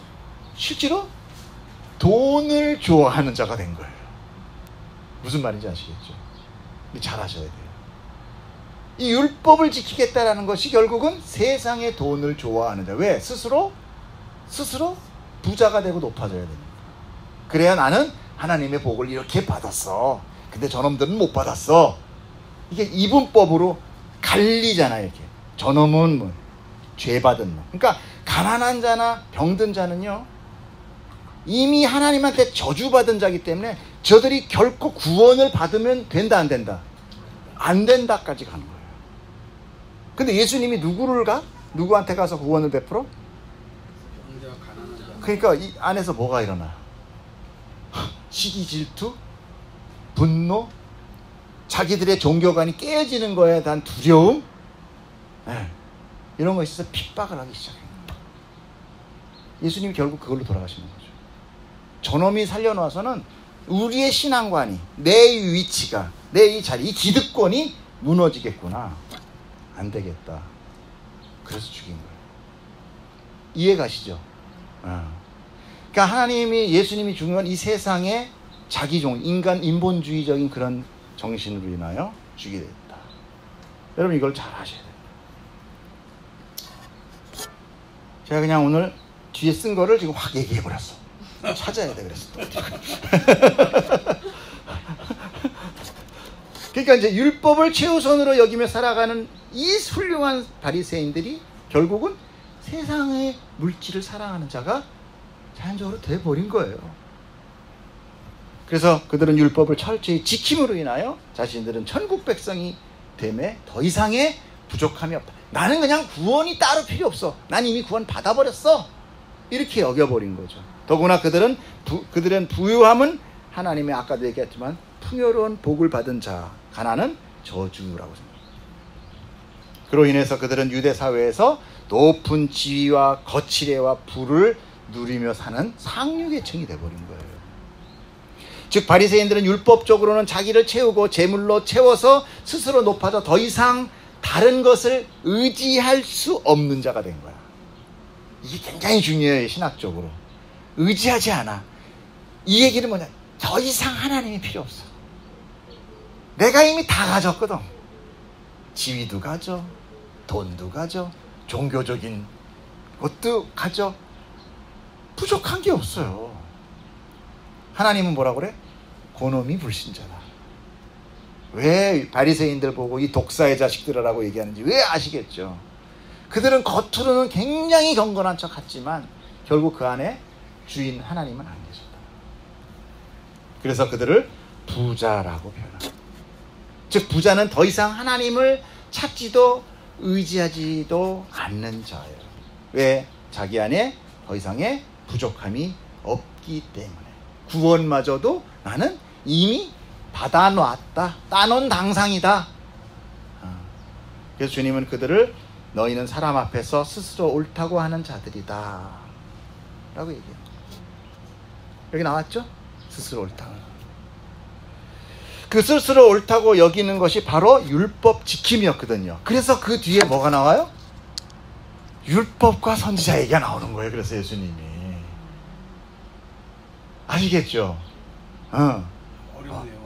실제로 돈을 좋아하는 자가 된 거예요. 무슨 말인지 아시겠죠? 잘 하셔야 돼요. 이 율법을 지키겠다라는 것이 결국은 세상의 돈을 좋아하는 자. 왜? 스스로 부자가 되고 높아져야 됩니다. 그래야 나는 하나님의 복을 이렇게 받았어. 근데 저놈들은 못 받았어. 이게 이분법으로 갈리잖아요. 이렇게. 저놈은 뭐 죄 받은 놈. 그러니까 가난한 자나 병든 자는요, 이미 하나님한테 저주받은 자이기 때문에 저들이 결코 구원을 받으면 된다, 안 된다? 안 된다까지 가는 거예요. 근데 예수님이 누구한테 가서 구원을 베풀어? 그러니까 이 안에서 뭐가 일어나요? 시기, 질투, 분노, 자기들의 종교관이 깨어지는 거에 대한 두려움, 이런 것이 있어서 핍박을 하기 시작해요. 예수님이 결국 그걸로 돌아가시는 거죠. 저놈이 살려놔서는 우리의 신앙관이, 내 위치가, 내 이 자리, 이 기득권이 무너지겠구나. 안 되겠다. 그래서 죽인 거예요. 이해 가시죠? 그러니까 예수님이 죽은 건 이 세상에 인본주의적인 그런 정신으로 인하여 죽게 됐다. 여러분 이걸 잘 아셔야 돼요. 제가 그냥 오늘 뒤에 쓴 거를 지금 확 얘기해 버렸어. 찾아야 돼, 그래서. 그러니까 이제 율법을 최우선으로 여기며 살아가는 이 훌륭한 바리새인들이 결국은 세상의 물질을 사랑하는 자가 자연적으로 돼버린 거예요. 그래서 그들은 율법을 철저히 지킴으로 인하여 자신들은 천국 백성이 됨에 더 이상의 부족함이 없다. 나는 그냥 구원이 따로 필요 없어. 난 이미 구원 받아버렸어. 이렇게 여겨버린 거죠. 더구나 그들은 부유함은 하나님의 아까도 얘기했지만 풍요로운 복을 받은 자, 가난은 저주라고 생각합니다. 그로 인해서 그들은 유대 사회에서 높은 지위와 거칠애와 부를 누리며 사는 상류계층이 되어버린 거예요. 즉 바리새인들은 율법적으로는 자기를 채우고 재물로 채워서 스스로 높아져 더 이상 다른 것을 의지할 수 없는 자가 된 거야. 이게 굉장히 중요해요. 신학적으로 의지하지 않아. 이 얘기는 뭐냐, 더 이상 하나님이 필요 없어. 내가 이미 다 가졌거든. 지위도 가져, 돈도 가져, 종교적인 것도 가져. 부족한 게 없어요. 하나님은 뭐라 그래? 고놈이 불신자다. 왜 바리새인들 보고 이 독사의 자식들이라고 얘기하는지 왜 아시겠죠? 그들은 겉으로는 굉장히 경건한 척 같지만 결국 그 안에 주인 하나님은 안 계셨다. 그래서 그들을 부자라고 표현합니다. 즉 부자는 더 이상 하나님을 찾지도 의지하지도 않는 자예요. 왜? 자기 안에 더 이상의 부족함이 없기 때문에. 구원마저도 나는 이미 받아놨다. 따놓은 당상이다. 그래서 주님은 그들을 너희는 사람 앞에서 스스로 옳다고 하는 자들이다 라고 얘기해요. 여기 나왔죠? 스스로 옳다고. 그 스스로 옳다고 여기는 것이 바로 율법 지킴이었거든요. 그래서 그 뒤에 뭐가 나와요? 율법과 선지자 얘기가 나오는 거예요. 그래서 예수님이. 아시겠죠?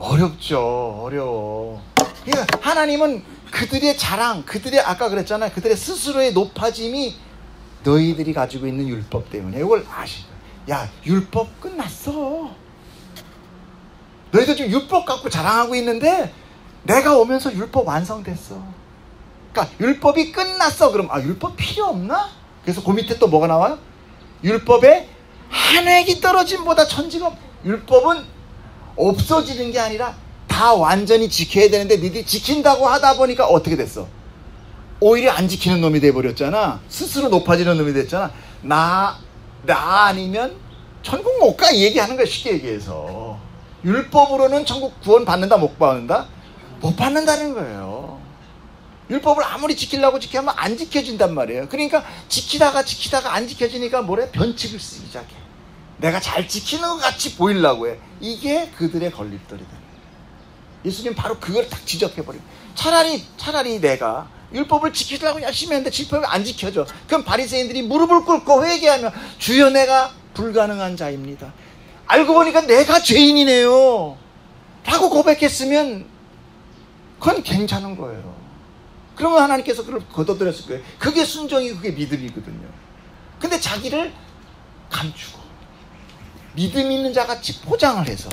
어렵죠. 어려워. 그러니까 하나님은 그들의 자랑, 그들의 아까 그랬잖아요. 그들의 스스로의 높아짐이 너희들이 가지고 있는 율법 때문에. 이걸 아시죠? 야, 율법 끝났어. 너희들 지금 율법 갖고 자랑하고 있는데 내가 오면서 율법 완성됐어. 그러니까 율법이 끝났어. 그럼 율법 필요 없나? 그래서 그 밑에 또 뭐가 나와요? 율법에 한 획이 떨어짐보다 천지가 없. 율법은 없어지는 게 아니라 다 완전히 지켜야 되는데 니들이 지킨다고 하다 보니까 어떻게 됐어? 오히려 안 지키는 놈이 돼버렸잖아. 스스로 높아지는 놈이 됐잖아. 나 아니면 천국 못 가, 이 얘기하는 거야. 쉽게 얘기해서 율법으로는 천국 구원 받는다 못 받는다? 못 받는다는 거예요. 율법을 아무리 지키려고 지키면 안 지켜진단 말이에요. 그러니까 지키다가 안 지켜지니까 뭐래? 변칙을 쓰기 시작해. 내가 잘 지키는 것 같이 보이려고 해. 이게 그들의 걸림돌이다. 예수님 바로 그걸 딱 지적해버려요. 차라리 내가 율법을 지키려고 열심히 했는데 율법이 안 지켜져. 그럼 바리새인들이 무릎을 꿇고 회개하며 주여 내가 불가능한 자입니다. 알고 보니까 내가 죄인이네요 라고 고백했으면 그건 괜찮은 거예요. 그러면 하나님께서 그걸 거둬들였을 거예요. 그게 순종이고 그게 믿음이거든요. 근데 자기를 감추고 믿음 있는 자같이 포장을 해서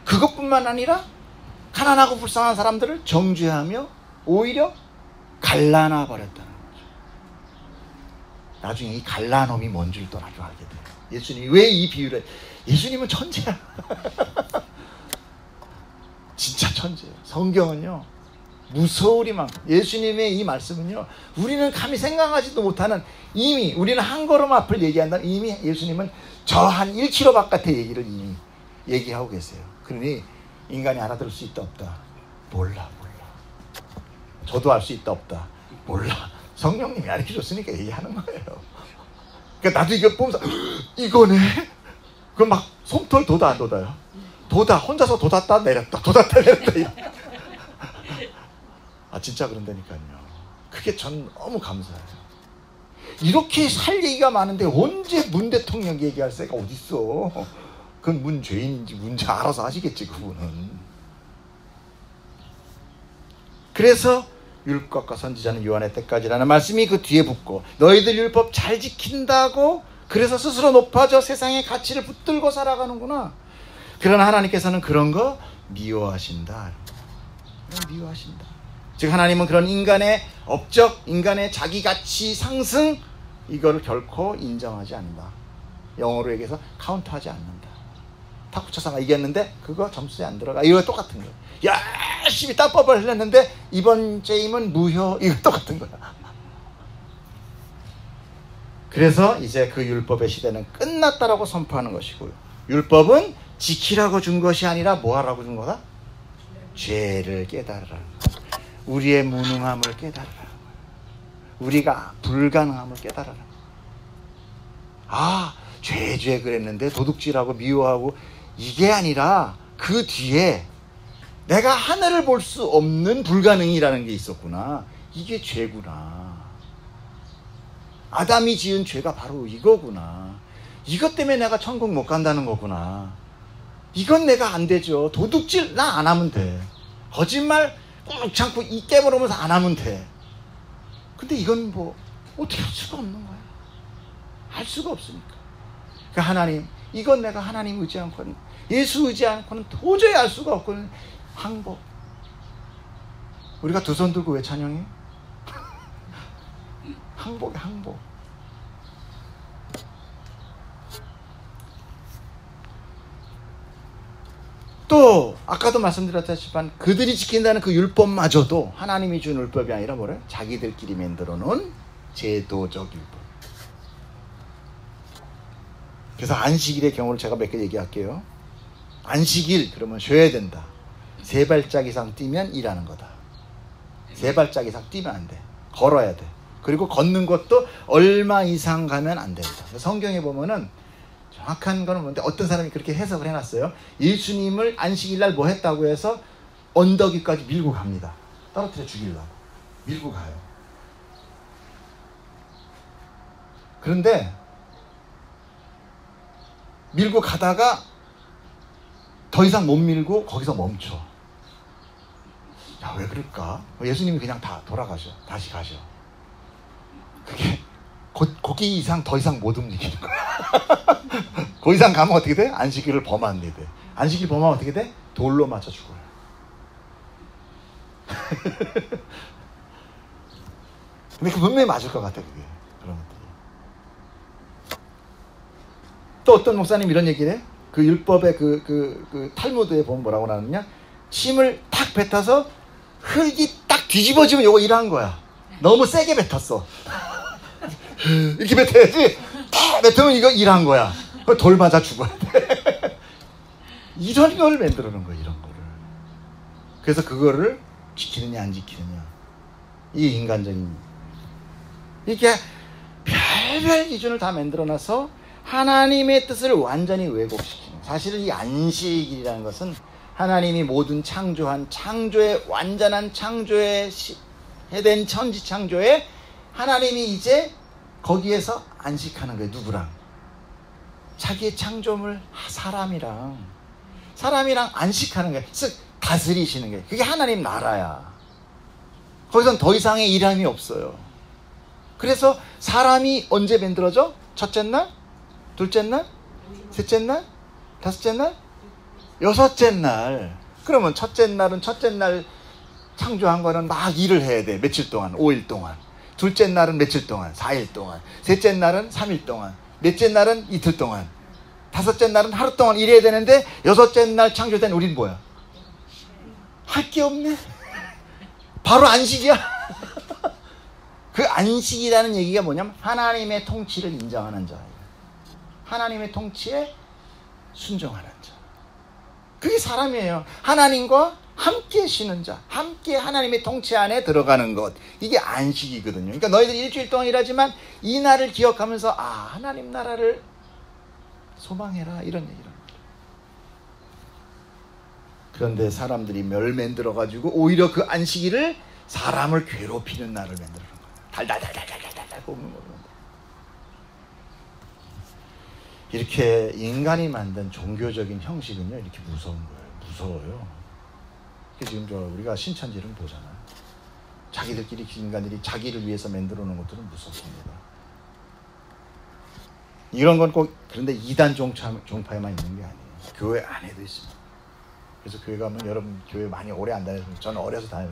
그것뿐만 아니라 가난하고 불쌍한 사람들을 정죄하며 오히려 갈라놔 버렸다는 거죠. 나중에 이 갈라놈이 뭔 줄 또 나중에 알게 돼요. 예수님이 왜 이 비유를 예수님은 천재야. 진짜 천재예요. 성경은요 무서우리만큼 예수님의 이 말씀은요 우리는 감히 생각하지도 못하는, 이미 우리는 한 걸음 앞을 얘기한다면 이미 예수님은 저 한 1km 바깥의 얘기를 이미 얘기하고 계세요. 그러니 인간이 알아들을 수 있다 없다? 몰라. 저도 알 수 있다 없다? 몰라. 성령님이 가르쳐줬으니까 얘기하는 거예요. 그러니까 나도 이거 보면서 이거네? 그럼 막 솜털 돋아 안 돋아요? 돋아. 혼자서 돋았다 내렸다 진짜 그런다니까요. 그게 전 너무 감사해요. 이렇게 살 얘기가 많은데 언제 문 대통령 얘기할 새가 어딨어. 그건 문 죄인인지 문제 알아서 하시겠지 그분은. 그래서 율법과 선지자는 요한의 때까지라는 말씀이 그 뒤에 붙고, 너희들 율법 잘 지킨다고 그래서 스스로 높아져 세상의 가치를 붙들고 살아가는구나. 그러나 하나님께서는 그런 거 미워하신다. 미워하신다. 즉 하나님은 그런 인간의 업적, 인간의 자기가치 상승 이거를 결코 인정하지 않는다. 영어로 얘기해서 카운트하지 않는다. 탁구 쳐서가 이겼는데 그거 점수에 안 들어가. 이거 똑같은 거야. 열심히 땀법을 흘렸는데 이번 게임은 무효. 이거 똑같은 거야. 그래서 이제 그 율법의 시대는 끝났다라고 선포하는 것이고요. 율법은 지키라고 준 것이 아니라 뭐 하라고 준 거다? 죄를 깨달으라. 우리의 무능함을 깨달으라. 우리가 불가능함을 깨달으라. 아, 죄 그랬는데 도둑질하고 미워하고 이게 아니라 그 뒤에 내가 하늘을 볼 수 없는 불가능이라는 게 있었구나. 이게 죄구나. 아담이 지은 죄가 바로 이거구나. 이것 때문에 내가 천국 못 간다는 거구나. 이건 내가 안 되죠. 도둑질 나 안 하면 돼. 거짓말 꾹 참고 이 깨물으면서 안 하면 돼. 근데 이건 뭐 어떻게 할 수가 없는 거야. 할 수가 없으니까. 그러니까 하나님, 이건 내가 하나님 의지 않고는, 예수 의지 않고는 도저히 알 수가 없거든. 항복. 우리가 두 손 들고 왜 찬양해? 항복이 항복. 또 아까도 말씀드렸다시피 그들이 지킨다는 그 율법마저도 하나님이 준 율법이 아니라 뭐래? 자기들끼리 만들어 놓은 제도적 율법. 그래서 안식일의 경우를 제가 몇 개 얘기할게요. 안식일 그러면 쉬어야 된다. 3발짝 이상 뛰면 일하는 거다. 3발짝 이상 뛰면 안 돼. 걸어야 돼. 그리고 걷는 것도 얼마 이상 가면 안 된다. 성경에 보면은 정확한 거는 뭔데 어떤 사람이 그렇게 해석을 해놨어요. 예수님을 안식일날 뭐 했다고 해서 언덕 위까지 밀고 갑니다. 떨어뜨려 죽이려고 밀고 가요. 그런데 밀고 가다가 더 이상 못 밀고 거기서 멈춰. 야, 왜 그럴까? 예수님이 그냥 다 돌아가셔. 다시 가셔. 그게 거기 이상 더 이상 못 움직이는 거야. 그 이상 가면 어떻게 돼? 안식일을 범하게 돼. 안식일 범하면 어떻게 돼? 돌로 맞아 죽어요. 근데 그 분명히 맞을 것 같아, 그게. 그런 것들이. 또 어떤 목사님 이런 얘기를 해? 그 율법의 그 탈무드에 보면 뭐라고 나오느냐? 침을 탁 뱉어서 흙이 딱 뒤집어지면 요거 일한 거야. 너무 세게 뱉었어. 이렇게 뱉어야지. 탁 뱉으면 이거 일한 거야. 돌 맞아 죽어야 돼. 이런 걸 만들어 놓은 거야, 이런 거를. 그래서 그거를 지키느냐 안 지키느냐. 이게 인간적인. 이렇게 별별 기준을 다 만들어 놔서 하나님의 뜻을 완전히 왜곡시키는. 사실은 이 안식일이라는 것은 하나님이 모든 창조한 창조의 완전한 창조에 해된 천지 창조에 하나님이 이제 거기에서 안식하는 거예요. 누구랑? 자기의 창조물 사람이랑 안식하는 거예요. 즉 다스리시는 거예요. 그게 하나님 나라야. 거기선 더 이상의 일함이 없어요. 그래서 사람이 언제 만들어져? 첫째 날? 둘째 날? 셋째 날? 다섯째 날? 여섯째 날. 그러면 첫째 날은 첫째 날 창조한 거는 막 일을 해야 돼. 며칠 동안, 5일 동안. 둘째 날은 며칠 동안, 4일 동안. 셋째 날은 3일 동안. 넷째 날은 이틀 동안. 다섯째 날은 하루 동안 일해야 되는데 여섯째 날 창조된 우린 뭐야? 할 게 없네. 바로 안식이야. 그 안식이라는 얘기가 뭐냐면 하나님의 통치를 인정하는 자예요. 하나님의 통치에 순종하는 자. 그게 사람이에요. 하나님과 함께 쉬는 자, 함께 하나님의 통치 안에 들어가는 것. 이게 안식이거든요. 그러니까 너희들이 일주일 동안 일하지만 이 날을 기억하면서 하나님 나라를 소망해라, 이런 얘기를 합니다. 그런데 사람들이 뭘 만들어가지고 오히려 그 안식일을 사람을 괴롭히는 날을 만들어 놓은 거예요. 달달달달달달달 뽑는 거예요. 이렇게 인간이 만든 종교적인 형식은요, 이렇게 무서운 거예요. 무서워요. 지금 우리가 신천지를 보잖아요. 자기들끼리 인간들이 자기를 위해서 만들어 놓은 것들은 무섭습니다. 이런 건 꼭 그런데 이단 종파에만 있는 게 아니에요. 교회 안에도 있습니다. 그래서 교회 가면 여러분 교회 많이 오래 안 다녀서 저는 어려서 다녀요.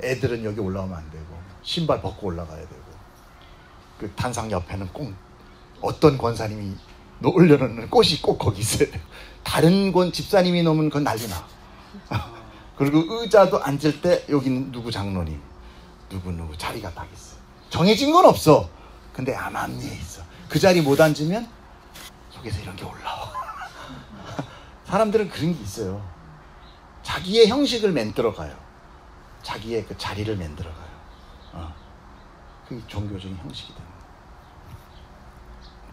애들은 여기 올라오면 안 되고 신발 벗고 올라가야 되고 그 단상 옆에는 꼭 어떤 권사님이 올려놓는 꽃이 꼭 거기 있어야 돼요. 다른 집사님이 놓으면 그건 난리나. 그리고 의자도 앉을 때 여기는 누구 장로님 누구 자리가 딱 있어. 정해진 건 없어. 근데 암암리에 있어. 그 자리 못 앉으면 속에서 이런 게 올라와. 사람들은 그런 게 있어요. 자기의 형식을 만들어 가요. 자기의 그 자리를 만들어 가요. 그게 종교적인 형식이 됩니다.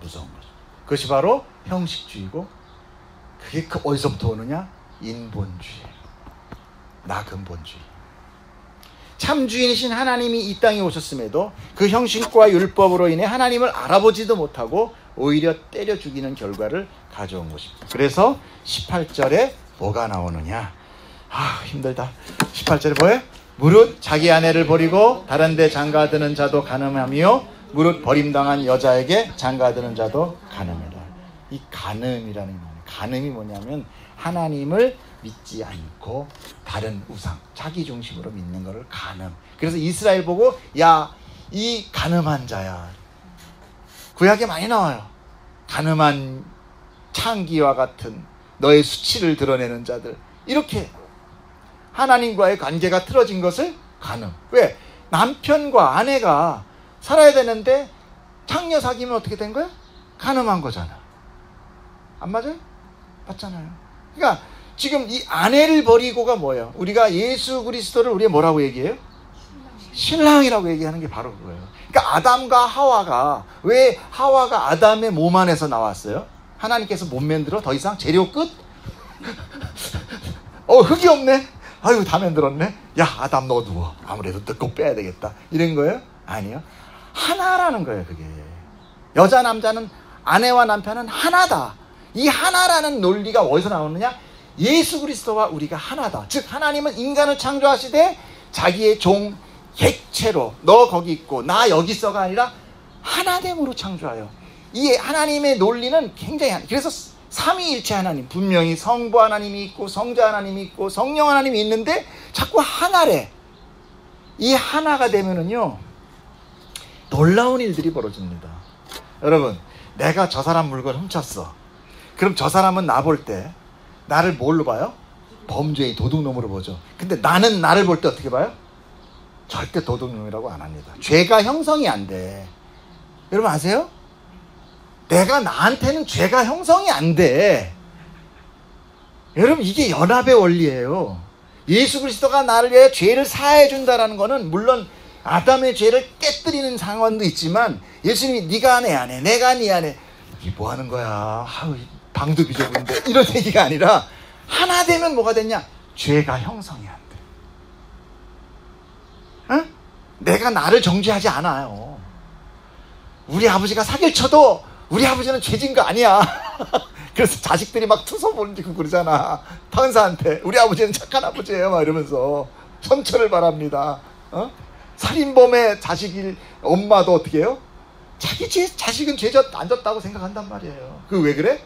무서운 거죠. 그것이 바로 형식주의고, 그게 어디서부터 오느냐? 인본주의, 나 근본주의. 참 주인이신 하나님이 이 땅에 오셨음에도 그 형식과 율법으로 인해 하나님을 알아보지도 못하고 오히려 때려 죽이는 결과를 가져온 것입니다. 그래서 18절에 뭐가 나오느냐? 힘들다. 18절에 뭐예요? 무릇 자기 아내를 버리고 다른 데 장가드는 자도 간음하며 무릇 버림당한 여자에게 장가드는 자도 간음이라. 이 간음이라는 게 뭐냐? 간음이 뭐냐면 하나님을 믿지 않고 다른 우상, 자기 중심으로 믿는 것을 간음. 그래서 이스라엘 보고 야, 이 간음한 자야. 구약에 많이 나와요. 간음한 창기와 같은 너의 수치를 드러내는 자들. 이렇게 하나님과의 관계가 틀어진 것을 간음. 왜? 남편과 아내가 살아야 되는데 창녀 사귀면 어떻게 된 거야? 간음한 거잖아. 안 맞아요? 맞잖아요. 그러니까 지금 이 아내를 버리고가 뭐예요? 우리가 예수 그리스도를 우리가 뭐라고 얘기해요? 신랑이라고 얘기하는 게 바로 그거예요. 그러니까 아담과 하와가, 왜 하와가 아담의 몸 안에서 나왔어요? 하나님께서 못 만들어? 더 이상? 재료 끝? 흙이 없네? 아유, 다 만들었네? 야, 아담 너 누워. 아무래도 뜯고 빼야 되겠다. 이런 거예요? 아니요. 하나라는 거예요, 그게. 여자, 남자는, 아내와 남편은 하나다. 이 하나라는 논리가 어디서 나오느냐? 예수 그리스도와 우리가 하나다. 즉 하나님은 인간을 창조하시되 자기의 종 객체로 너 거기 있고 나 여기 있어가 아니라 하나됨으로 창조하여. 이 하나님의 논리는 굉장히, 그래서 삼위일체 하나님, 분명히 성부 하나님이 있고 성자 하나님이 있고 성령 하나님이 있는데 자꾸 하나래. 이 하나가 되면은요 놀라운 일들이 벌어집니다. 여러분, 내가 저 사람 물건 훔쳤어. 그럼 저 사람은 나 볼 때 나를 뭘로 봐요? 범죄의 도둑놈으로 보죠. 근데 나는 나를 볼 때 어떻게 봐요? 절대 도둑놈이라고 안 합니다. 죄가 형성이 안 돼. 여러분 아세요? 내가 나한테는 죄가 형성이 안 돼. 여러분, 이게 연합의 원리예요. 예수 그리스도가 나를 위해 죄를 사해 준다라는 거는 물론 아담의 죄를 깨뜨리는 상황도 있지만, 예수님이 네가 내 안에 내가 네 안에, 이게 뭐 하는 거야? 방도 비좁은데, 이런 얘기가 아니라 하나 되면 뭐가 됐냐? 죄가 형성이 안 돼. 응? 내가 나를 정죄하지 않아요. 우리 아버지가 사기를 쳐도 우리 아버지는 죄진 거 아니야. 그래서 자식들이 막 투서 보는지고 그러잖아. 판사한테 우리 아버지는 착한 아버지예요 막 이러면서 선처를 바랍니다. 살인범의 자식이, 엄마도 어떻게 해요? 자기 자식은 죄 안 졌다고 생각한단 말이에요. 그 왜 그래?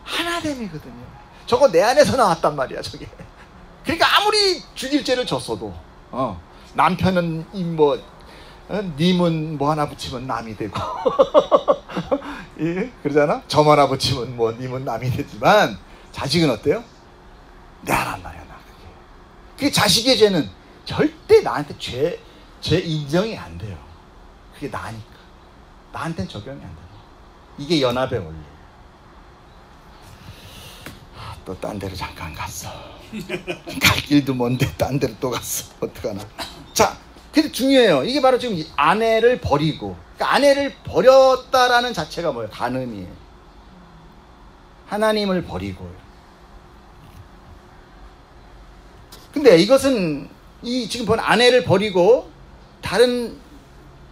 하나됨이거든요. 저거 내 안에서 나왔단 말이야, 저게. 그러니까 아무리 죽일 죄를 졌어도 남편은 님은 뭐 하나 붙이면 남이 되고 예? 그러잖아? 점 하나 붙이면 님은 남이 되지만 자식은 어때요? 내란 말이야, 나. 그게 자식의 죄는 절대 나한테 죄 인정이 안 돼요. 그게 나니까. 나한테는 적용이 안 돼요. 이게 연합의 원리. 또 딴 데로 잠깐 갔어. 갈 길도 먼데 딴 데로 또 갔어. 어떡하나. 자, 근데 중요해요. 이게 바로 지금 아내를 버리고, 그러니까 아내를 버렸다라는 자체가 뭐예요? 간음이에요. 하나님을 버리고. 근데 이것은 이 지금 본 아내를 버리고 다른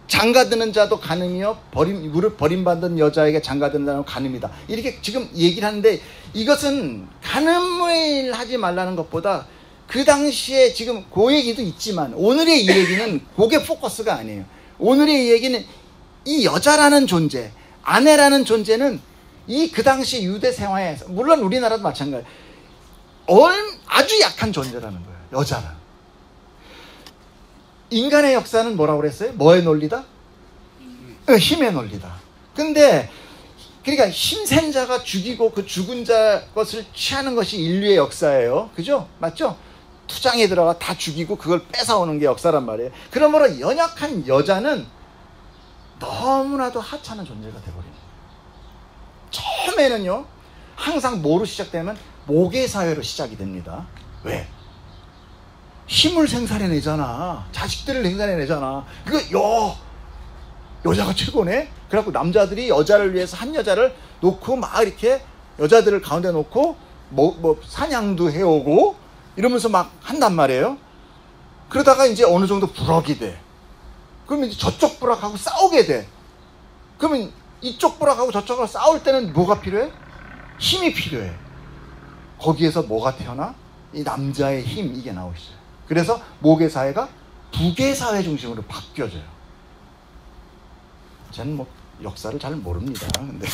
장가드는 자도 간음이요, 무릇 버림받은 여자에게 장가드는 자는 간음이다. 이렇게 지금 얘기를 하는데, 이것은 간음을 하지 말라는 것보다 그 당시에 지금 그 얘기도 있지만 오늘의 이 얘기는 그게 포커스가 아니에요. 오늘의 이 얘기는 이 여자라는 존재, 아내라는 존재는 이 그 당시 유대 생활에서, 물론 우리나라도 마찬가지예요. 아주 약한 존재라는 거예요. 여자는. 인간의 역사는 뭐라고 그랬어요? 뭐의 논리다? 힘의 논리다. 근데 그러니까 힘센 자가 죽이고 그 죽은 자 것을 취하는 것이 인류의 역사예요. 그죠? 맞죠? 투장에 들어가 다 죽이고 그걸 뺏어오는 게 역사란 말이에요. 그러므로 연약한 여자는 너무나도 하찮은 존재가 되어버립니다. 처음에는요, 항상 뭐로 시작되면 모계사회로 시작이 됩니다. 왜? 힘을 생산해내잖아. 자식들을 생산해내잖아. 여자가 최고네? 그래갖고 남자들이 여자를 위해서 한 여자를 놓고 막 이렇게 여자들을 가운데 놓고 사냥도 해오고 이러면서 막 한단 말이에요. 그러다가 이제 어느 정도 부럭이 돼. 그러면 이제 저쪽 부락하고 싸우게 돼. 그러면 이쪽 부락하고 저쪽하고 싸울 때는 뭐가 필요해? 힘이 필요해. 거기에서 뭐가 태어나? 이 남자의 힘, 이게 나오시죠. 그래서 모계사회가 부계사회 중심으로 바뀌어져요. 저는 역사를 잘 모릅니다. 근데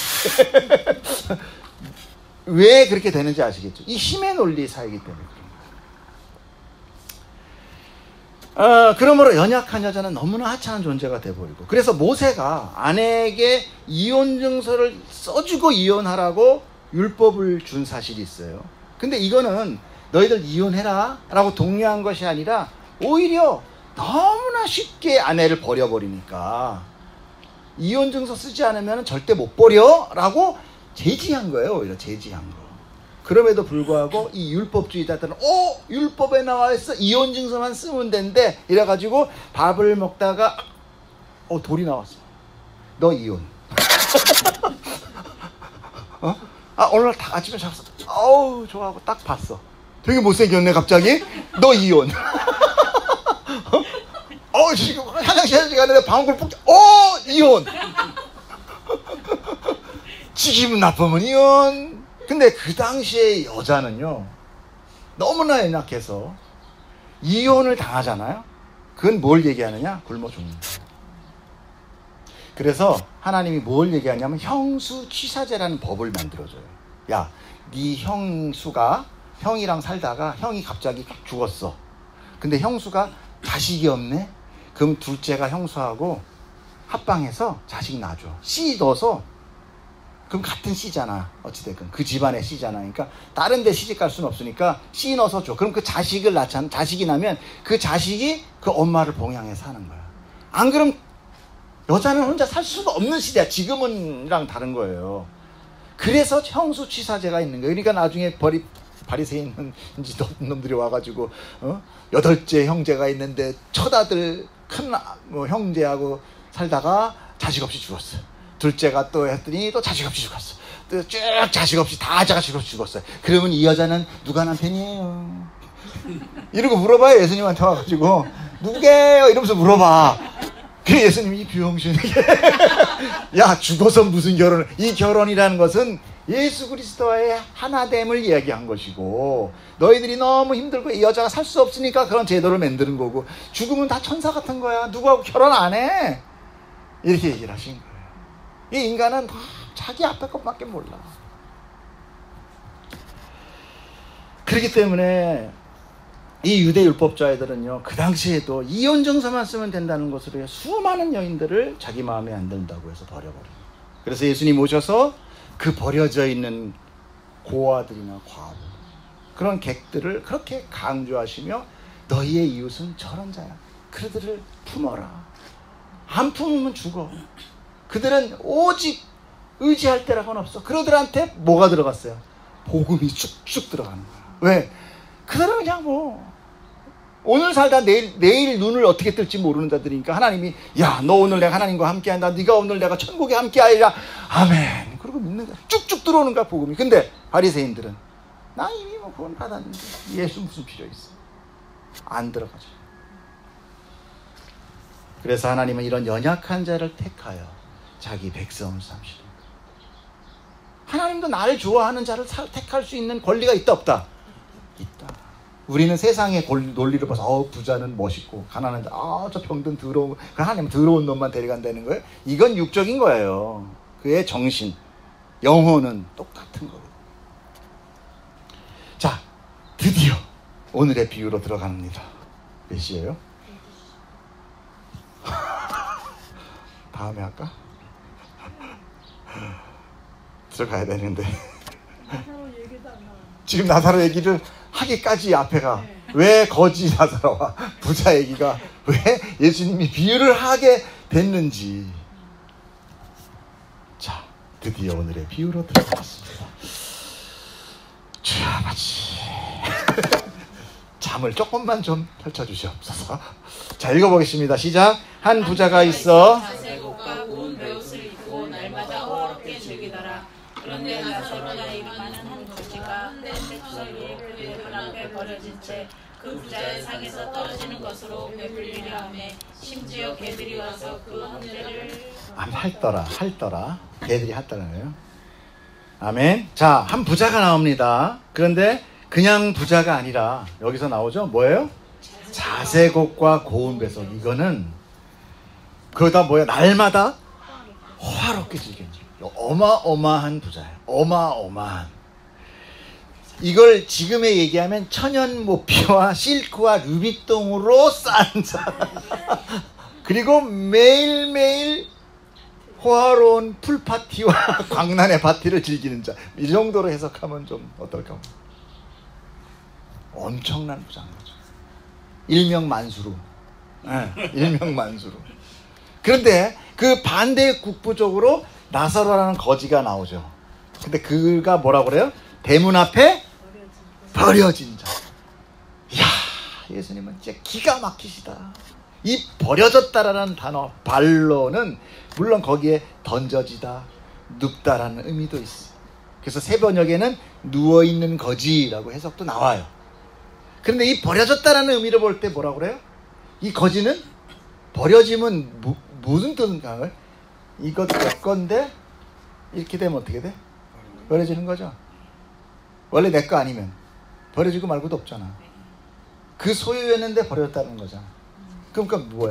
왜 그렇게 되는지 아시겠죠? 이 힘의 논리 사회이기 때문에 그런 거예요. 그러므로 연약한 여자는 너무나 하찮은 존재가 돼버리고, 그래서 모세가 아내에게 이혼 증서를 써주고 이혼하라고 율법을 준 사실이 있어요. 근데 이거는 너희들 이혼해라 라고 독려한 것이 아니라 오히려 너무나 쉽게 아내를 버려버리니까 이혼 증서 쓰지 않으면 절대 못 버려 라고 제지한 거예요. 오히려 제지한 거. 그럼에도 불구하고 이 율법주의자들은 율법에 나와 있어, 이혼 증서만 쓰면 된대 이래가지고 밥을 먹다가 돌이 나왔어. 너 이혼. 오늘 다 아침에 잡았어. 좋아하고 딱 봤어. 되게 못생겼네 갑자기. 너 이혼. 지금 화장실 가는데 방귀를 푹. 이혼. 기분 나쁘면 이혼. 근데 그 당시에 여자는요, 너무나 연약해서 이혼을 당하잖아요. 그건 뭘 얘기하느냐? 굶어 죽는 거예요. 그래서 하나님이 뭘 얘기하냐면 형수취사제라는 법을 만들어줘요. 야, 네 형이랑 살다가 형이 갑자기 죽었어. 근데 형수가 자식이 없네? 그럼 둘째가 형수하고 합방해서 자식 낳아줘. 씨 넣어서. 그럼 같은 씨잖아. 어찌됐건 그 집안의 씨잖아. 그러니까 다른 데 시집 갈 수는 없으니까 씨 넣어서 줘. 그럼 그 자식을 낳잖아. 자식이 나면 그 자식이 그 엄마를 봉양해 사는 거야. 안 그럼 여자는 혼자 살 수가 없는 시대야. 지금은랑 다른 거예요. 그래서 형수취사제가 있는 거예요. 그러니까 나중에 바리새인 놈들이 와가지고 8째 형제가 있는데 첫아들 큰 형제하고 살다가 자식 없이 죽었어. 둘째가 또 했더니 또 자식 없이 죽었어. 또 쭉 자식 없이 다 자식 없이 죽었어요. 그러면 이 여자는 누가 남편이에요? 이러고 물어봐요. 예수님한테 와가지고 누구게요? 이러면서 물어봐. 그래 예수님이 이 비용신 야, 죽어서 무슨 결혼을. 이 결혼이라는 것은 예수 그리스도와의 하나됨을 이야기한 것이고, 너희들이 너무 힘들고 이 여자가 살 수 없으니까 그런 제도를 만드는 거고, 죽으면 다 천사 같은 거야. 누구하고 결혼 안 해. 이렇게 얘기를 하신 거예요. 이 인간은 다 자기 앞에 것밖에 몰라. 그렇기 때문에 이 유대 율법자애들은요, 그 당시에도 이혼 증서만 쓰면 된다는 것으로 수많은 여인들을 자기 마음에 안 든다고 해서 버려버려요. 그래서 예수님 오셔서 그 버려져 있는 고아들이나 과부, 그런 객들을 그렇게 강조하시며 너희의 이웃은 저런 자야. 그들을 품어라. 안 품으면 죽어. 그들은 오직 의지할 때라고는 없어. 그들한테 뭐가 들어갔어요? 복음이 쭉쭉 들어가는 거야. 왜? 그들은 그냥 오늘 살다 내일 눈을 어떻게 뜰지 모르는 자들이니까 하나님이 야, 너 오늘 내가 하나님과 함께한다. 네가 오늘 내가 천국에 함께하리라. 아멘. 그러고 믿는 거야. 쭉쭉 들어오는 거야, 복음이. 근데 바리새인들은 나 이미 구원 받았는데 예수 무슨 필요 있어? 안 들어가죠. 그래서 하나님은 이런 연약한 자를 택하여 자기 백성을 삼시는 거예요. 하나님도 나를 좋아하는 자를 택할 수 있는 권리가 있다 없다? 있다. 우리는 세상의 논리를 봐서 부자는 멋있고 가난한 자, 저 병든 더러운, 하나님은 더러운 놈만 데려간다는 거예요. 이건 육적인 거예요. 그의 정신, 영혼은 똑같은 거예요. 자, 드디어 오늘의 비유로 들어갑니다. 몇 시예요? 다음에 할까? 들어가야 되는데 지금 나사로 얘기를 하기까지 앞에가 왜 거지 나사로와 부자 얘기가 왜 예수님이 비유를 하게 됐는지. 자, 드디어 오늘의 비유로 들어가겠습니다. 주여 아버지 잠을 조금만 좀 펼쳐주시옵소서. 자, 읽어보겠습니다. 시작. 한 부자가 있어 자색옷과 고운 베옷을 입고 날마다 호화롭게 즐기더라. 그런데 나사로가 이름하는 한 거지가 떼주사위에 그의 문 앞에 버려진 채 그 부자의 상에서 떨어지는 것으로 베풀리려 하매 심지어 개들이 와서 그 흠죄를 할더라. 개들이 할더라네요. 아멘. 자, 한 부자가 나옵니다. 그런데 그냥 부자가 아니라 여기서 나오죠. 뭐예요? 자색옷과 고운 배속. 이거는 그러다 뭐야? 날마다 호화롭게 즐기는 어마어마한 부자예요. 어마어마한. 이걸 지금의 얘기하면 천연 모피와 실크와 루비똥으로 싼 자. 그리고 매일매일 호화로운 풀파티와 광란의 파티를 즐기는 자. 이 정도로 해석하면 좀 어떨까? 엄청난 부자인 거죠. 일명만수로. 일명만수로. 그런데 그 반대 국부적으로 나사로라는 거지가 나오죠. 근데 그가 뭐라고 그래요? 대문 앞에 버려진 자. 이야, 예수님은 진짜 기가 막히시다. 이 버려졌다라는 단어 발로는 물론 거기에 던져지다, 눕다라는 의미도 있어요. 그래서 새 번역에는 누워있는 거지라고 해석도 나와요. 그런데 이 버려졌다라는 의미를 볼 때 뭐라고 그래요? 이 거지는 버려지면 무슨 뜻인가? 이것 내 건데 이렇게 되면 어떻게 돼? 버려지는 거죠. 원래 내 거 아니면 버려지고 말고도 없잖아. 그 소유였는데 버렸다는 거잖아. 그러니까 뭐야?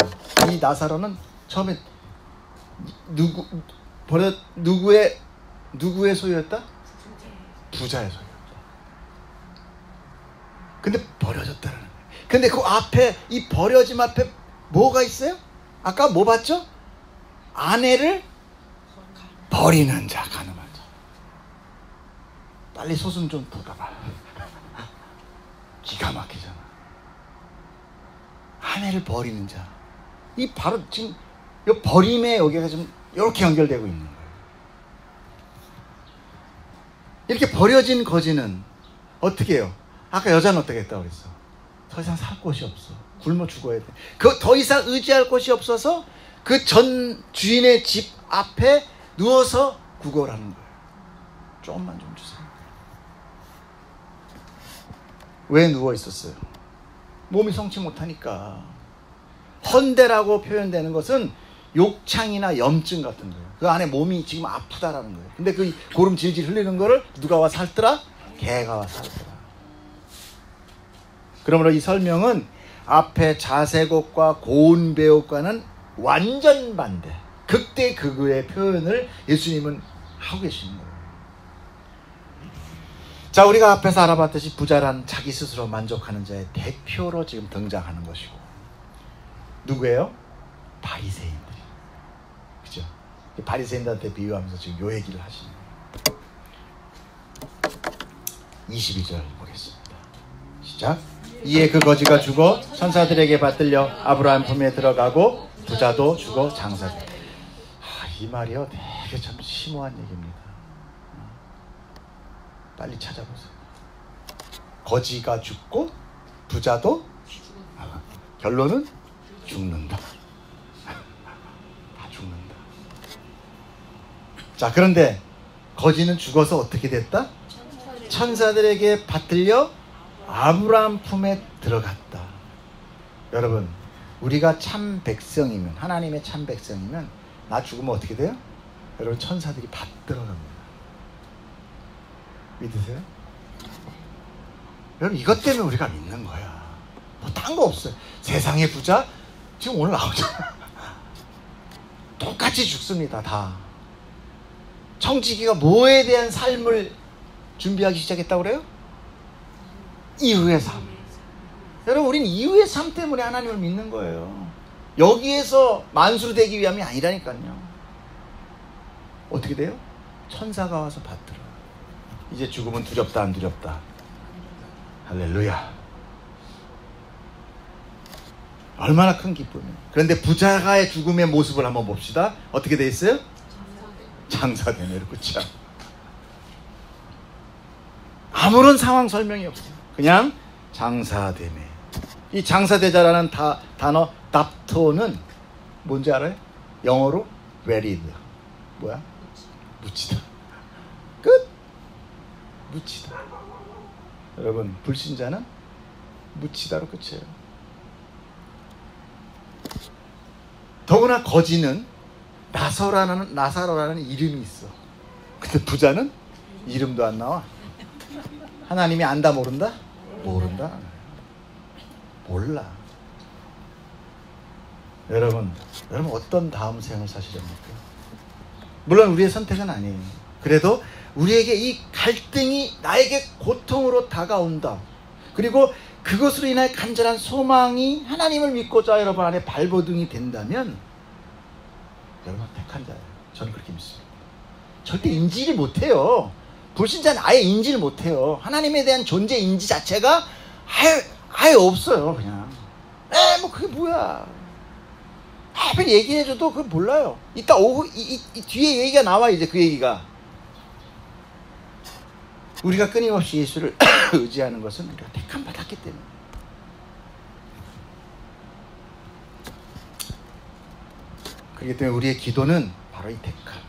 이 나사로는 처음에 누구의 소유였다? 부자의 소유였다. 근데 버려졌다는 거야. 근데 그 앞에 이 버려짐 앞에 뭐가 있어요? 아까 뭐 봤죠? 아내를 버리는 자, 가늠한 자. 빨리 소순 좀 풀어봐. 기가 막히잖아. 아내를 버리는 자. 이 바로 지금 이 버림에 여기가 좀 이렇게 연결되고 있는 거예요. 이렇게 버려진 거지는 어떻게 해요? 아까 여자는 어떻게 했다고 그랬어? 더 이상 살 곳이 없어. 굶어 죽어야 돼. 그 더 이상 의지할 곳이 없어서 그 전 주인의 집 앞에 누워서 구걸하는 거예요. 조금만 좀 주세요. 왜 누워 있었어요? 몸이 성치 못하니까. 헌대라고 표현되는 것은 욕창이나 염증 같은 거예요. 그 안에 몸이 지금 아프다라는 거예요. 근데 그 고름 질질 흘리는 거를 누가 와서 핥더라? 개가 와서 핥더라. 그러므로 이 설명은 앞에 자색옷과 고운 배옷과는 완전 반대, 극대 극의 표현을 예수님은 하고 계시는 거예요. 자, 우리가 앞에서 알아봤듯이 부자란 자기 스스로 만족하는 자의 대표로 지금 등장하는 것이고, 누구예요? 바리새인들이. 그죠? 바리새인들한테 비유하면서 지금 요 얘기를 하시는 거예요. 22절 보겠습니다. 시작. 이에 그 거지가 죽어 천사들에게 받들려 아브라함 품에 들어가고 부자도 죽어 장사돼. 이 말이요, 되게 참 심오한 얘기입니다. 빨리 찾아보세요. 거지가 죽고 부자도 결론은 죽는다. 다 죽는다. 자, 그런데 거지는 죽어서 어떻게 됐다? 천사들에게 받들려 아브라함 품에 들어갔다. 여러분, 우리가 참 백성이면, 하나님의 참 백성이면 나 죽으면 어떻게 돼요? 여러분, 천사들이 받들어갑니다. 믿으세요? 여러분, 이것 때문에 우리가 믿는 거야. 뭐 딴 거 없어요. 세상의 부자 지금 오늘 나오잖아. 똑같이 죽습니다. 다. 청지기가 뭐에 대한 삶을 준비하기 시작했다고 그래요? 이후의 삶. 여러분, 우리는 이후의 삶 때문에 하나님을 믿는 거예요. 여기에서 만수로 되기 위함이 아니라니까요. 어떻게 돼요? 천사가 와서 받들어. 이제 죽음은 두렵다 안 두렵다? 할렐루야. 얼마나 큰 기쁨이에요. 그런데 부자가의 죽음의 모습을 한번 봅시다. 어떻게 돼 있어요? 장사되네. 그렇죠? 아무런 상황 설명이 없어요. 그냥 장사되네. 이 장사되자라는 단어 답토는 뭔지 알아요? 영어로 buried. 뭐야? 묻히다. 끝. 묻히다. 여러분, 불신자는 묻히다로 끝이에요. 더구나 거지는 나사로라는 이름이 있어. 근데 부자는 이름도 안 나와. 하나님이 안다 모른다? 모른다. 몰라. 여러분 어떤 다음 생을 사시렵니까? 물론 우리의 선택은 아니에요. 그래도 우리에게 이 갈등이 나에게 고통으로 다가온다. 그리고 그것으로 인해 간절한 소망이 하나님을 믿고자 여러분 안에 발버둥이 된다면 여러분 택한 자예요. 저는 그렇게 믿습니다. 절대 인지를 못해요. 불신자는 아예 인지를 못해요. 하나님에 대한 존재 인지 자체가 아예 없어요. 그냥 뭐 그게 뭐야. 하필 얘기해줘도 그걸 몰라요. 이따 오후 이 뒤에 얘기가 나와. 이제 그 얘기가 우리가 끊임없이 예수를 의지하는 것은 우리가 택함 받았기 때문에. 그렇기 때문에 우리의 기도는 바로 이 택함.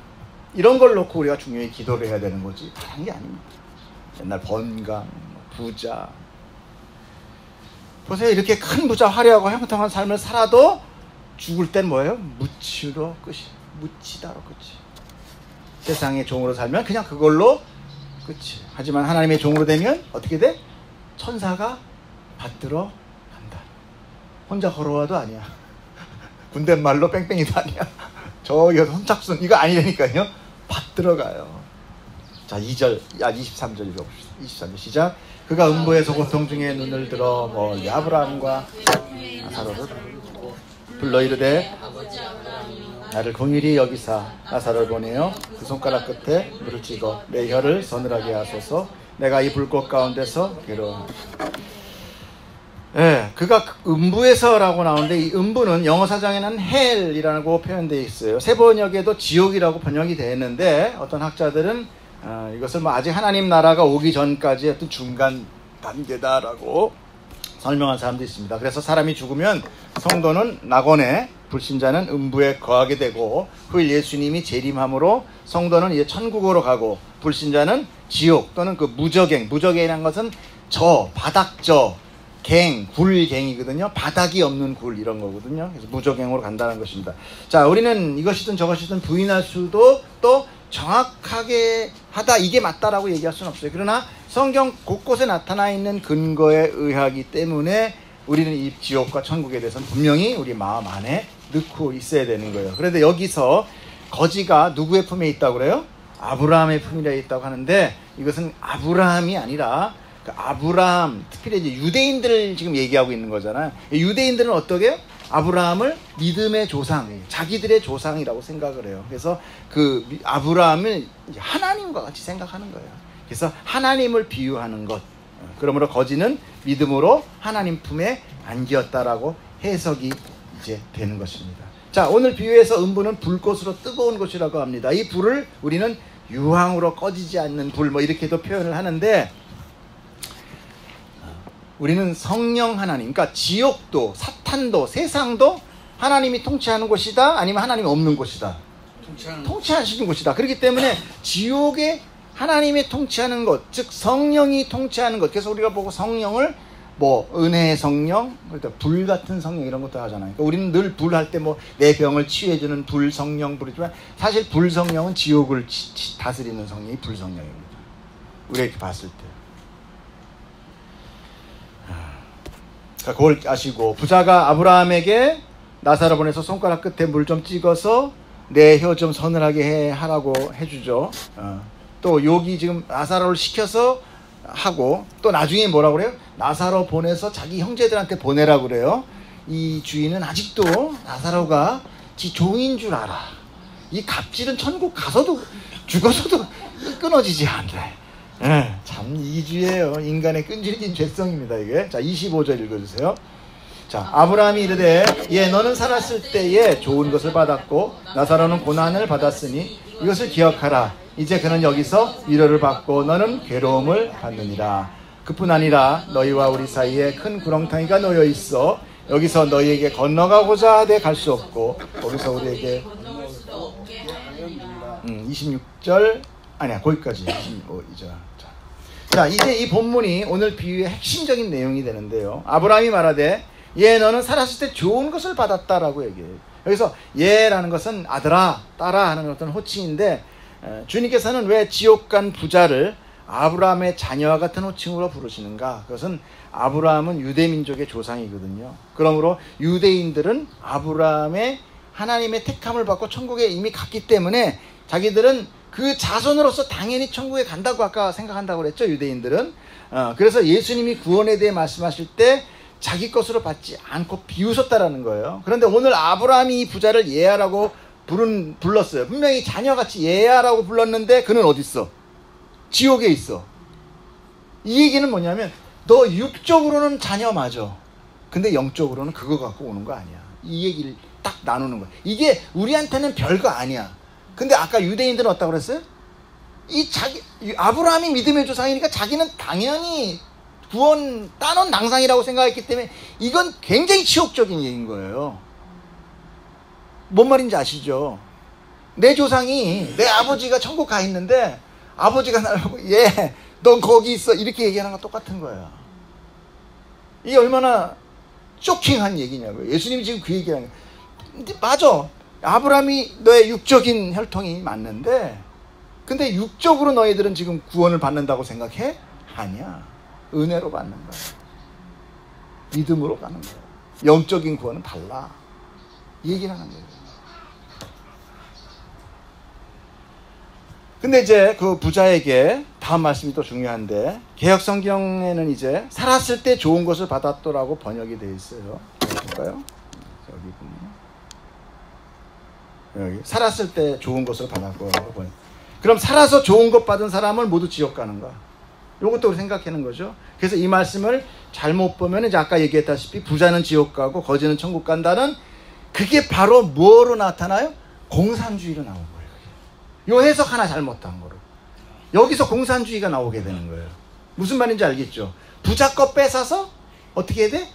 이런 걸 놓고 우리가 중요히 기도를 해야 되는 거지 다른 게 아닙니다. 옛날 번강, 부자. 보세요. 이렇게 큰 부자, 화려하고 형통한 삶을 살아도 죽을 땐 뭐예요? 묻히로 끝이. 묻히다로 끝이. 세상의 종으로 살면 그냥 그걸로 끝이. 하지만 하나님의 종으로 되면 어떻게 돼? 천사가 받들어 간다. 혼자 걸어와도 아니야. 군대 말로 뺑뺑이도 아니야. 저기 선착순 이거 아니라니까요. 받들어 가요. 자, 23절 읽어봅시다. 23절 시작. 그가 음부에서 고통 중에 눈을 들어 멀리 아브라함과 나사로를 불러 이르되 나를 긍휼히 여기사 나사로를 보내어 그 손가락 끝에 물을 찍어 내 혀를 서늘하게 하소서. 내가 이 불꽃 가운데서 괴로워. 그가 음부에서라고 나오는데 이 음부는 영어 사전에는 헬이라고 표현되어 있어요. 세 번역에도 지옥이라고 번역이 되어 있는데 어떤 학자들은 이것을 아직 하나님 나라가 오기 전까지 어떤 중간 단계다라고 설명한 사람도 있습니다. 그래서 사람이 죽으면 성도는 낙원에, 불신자는 음부에 거하게 되고 후일 예수님이 재림함으로 성도는 이제 천국으로 가고 불신자는 지옥 또는 그 무저갱이라는 것은 바닥저, 굴갱이거든요. 바닥이 없는 굴 이런 거거든요. 그래서 무저갱으로 간다는 것입니다. 자, 우리는 이것이든 저것이든 부인할 수도 또 정확하게 하다 이게 맞다라고 얘기할 수는 없어요. 그러나 성경 곳곳에 나타나 있는 근거에 의하기 때문에 우리는 이 지옥과 천국에 대해서는 분명히 우리 마음 안에 넣고 있어야 되는 거예요. 그런데 여기서 거지가 누구의 품에 있다고 그래요? 아브라함의 품에 있다고 하는데 이것은 아브라함이 아니라 그 아브라함, 특별히 이제 유대인들을 지금 얘기하고 있는 거잖아요. 유대인들은 어떻게 해요? 아브라함을 믿음의 조상, 자기들의 조상이라고 생각을 해요. 그래서 그 아브라함을 하나님과 같이 생각하는 거예요. 그래서 하나님을 비유하는 것. 그러므로 거지는 믿음으로 하나님 품에 안기었다라고 해석이 이제 되는 것입니다. 자, 오늘 비유에서 음부는 불꽃으로 뜨거운 곳이라고 합니다. 이 불을 우리는 유황으로 꺼지지 않는 불, 이렇게도 표현을 하는데 우리는 성령 하나님, 그러니까 지옥도, 사탄도, 세상도 하나님이 통치하는 곳이다? 아니면 하나님이 없는 곳이다? 통치하시는 곳이다. 그렇기 때문에 지옥에 하나님이 통치하는 것, 즉 성령이 통치하는 것. 그래서 우리가 보고 성령을 은혜의 성령, 불 같은 성령 이런 것도 하잖아요. 그러니까 우리는 늘 불 할 때 내 병을 치유해주는 불 성령 불이지만 사실 불 성령은 지옥을 다스리는 성령이 불 성령입니다. 우리가 이렇게 봤을 때. 그걸 아시고 부자가 아브라함에게 나사로 보내서 손가락 끝에 물 좀 찍어서 내 혀 좀 서늘하게 하라고 해주죠. 또 여기 지금 나사로를 시켜서 하고 또 나중에 뭐라고 그래요? 나사로 보내서 자기 형제들한테 보내라고 그래요. 이 주인은 아직도 나사로가 지 종인 줄 알아. 이 갑질은 천국 가서도 죽어서도 끊어지지 않대. 예, 참 이기주의예요. 인간의 끈질긴 죄성입니다 이게. 자 25절 읽어주세요. 자 아브라함이 이르되 너는 살았을 때에 좋은 것을 받았고 나사로는 고난을 받았으니 이것을 기억하라. 이제 그는 여기서 위로를 받고 너는 괴로움을 받느니라. 그뿐 아니라 너희와 우리 사이에 큰 구렁텅이가 놓여 있어 여기서 너희에게 건너가고자 하되 갈 수 없고 거기서 우리에게 26절 아니야 거기까지 25절. 자 이제 이 본문이 오늘 비유의 핵심적인 내용이 되는데요. 아브라함이 말하되 너는 살았을 때 좋은 것을 받았다라고 얘기해요. 여기서 라는 것은 아들아 딸아 하는 어떤 호칭인데 주님께서는 왜 지옥 간 부자를 아브라함의 자녀와 같은 호칭으로 부르시는가? 그것은 아브라함은 유대민족의 조상이거든요. 그러므로 유대인들은 아브라함의 하나님의 택함을 받고 천국에 이미 갔기 때문에 자기들은 그 자손으로서 당연히 천국에 간다고 아까 생각한다고 그랬죠. 유대인들은. 그래서 예수님이 구원에 대해 말씀하실 때 자기 것으로 받지 않고 비우셨다라는 거예요. 그런데 오늘 아브라함이 이 부자를 예하라고 불렀어요. 분명히 자녀같이 예하라고 불렀는데 그는 어디 있어? 지옥에 있어. 이 얘기는 뭐냐면 너 육적으로는 자녀 맞아. 근데 영적으로는 그거 갖고 오는 거 아니야. 이 얘기를 딱 나누는 거야. 이게 우리한테는 별거 아니야. 근데 아까 유대인들은 어떻다고 그랬어요? 아브라함이 믿음의 조상이니까 자기는 당연히 구원 따놓은 낭상이라고 생각했기 때문에 이건 굉장히 치욕적인 얘기인 거예요. 뭔 말인지 아시죠? 내 조상이 내 아버지가 천국 가 있는데 아버지가 나를 보고 넌 거기 있어 이렇게 얘기하는 거 똑같은 거야. 이게 얼마나 쇼킹한 얘기냐고요. 예수님이 지금 그 얘기하는 거예요. 근데 맞아. 아브라함이 너의 육적인 혈통이 맞는데 근데 육적으로 너희들은 지금 구원을 받는다고 생각해? 아니야. 은혜로 받는 거야. 믿음으로 가는 거야. 영적인 구원은 달라. 이 얘기를 하는 거예요. 근데 이제 그 부자에게 다음 말씀이 또 중요한데 개역 성경에는 이제 살았을 때 좋은 것을 받았더라고 번역이 되어 있어요. 볼까요? 여기 보면 여기 살았을 때 좋은 것을 받았고 그럼 살아서 좋은 것 받은 사람은 모두 지옥 가는가? 이것도 우리 생각하는 거죠. 그래서 이 말씀을 잘못 보면 이제 아까 얘기했다시피 부자는 지옥 가고 거지는 천국 간다는 그게 바로 뭐로 나타나요? 공산주의로 나온 거예요. 요 해석 하나 잘못한 거로 여기서 공산주의가 나오게 되는 거예요. 무슨 말인지 알겠죠? 부자 거 뺏어서 어떻게 해야 돼?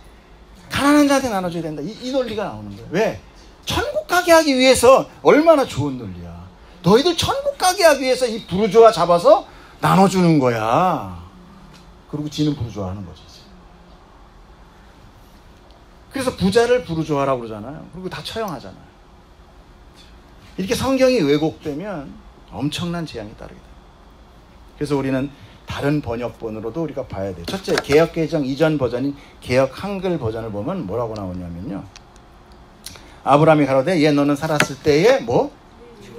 가난한 자한테 나눠줘야 된다. 이 논리가 나오는 거예요. 왜? 천국 가게 하기 위해서 얼마나 좋은 논리야. 너희들 천국 가게 하기 위해서 이 부르주아 잡아서 나눠주는 거야. 그리고 지는 부르주아 하는 거지. 그래서 부자를 부르주아라고 그러잖아요. 그리고 다 처형하잖아요. 이렇게 성경이 왜곡되면 엄청난 재앙이 따르게 돼요. 그래서 우리는 다른 번역본으로도 우리가 봐야 돼요. 첫째, 개역개정 이전 버전인 개역 한글 버전을 보면 뭐라고 나오냐면요. 아브라함이 가로되 너는 살았을 때에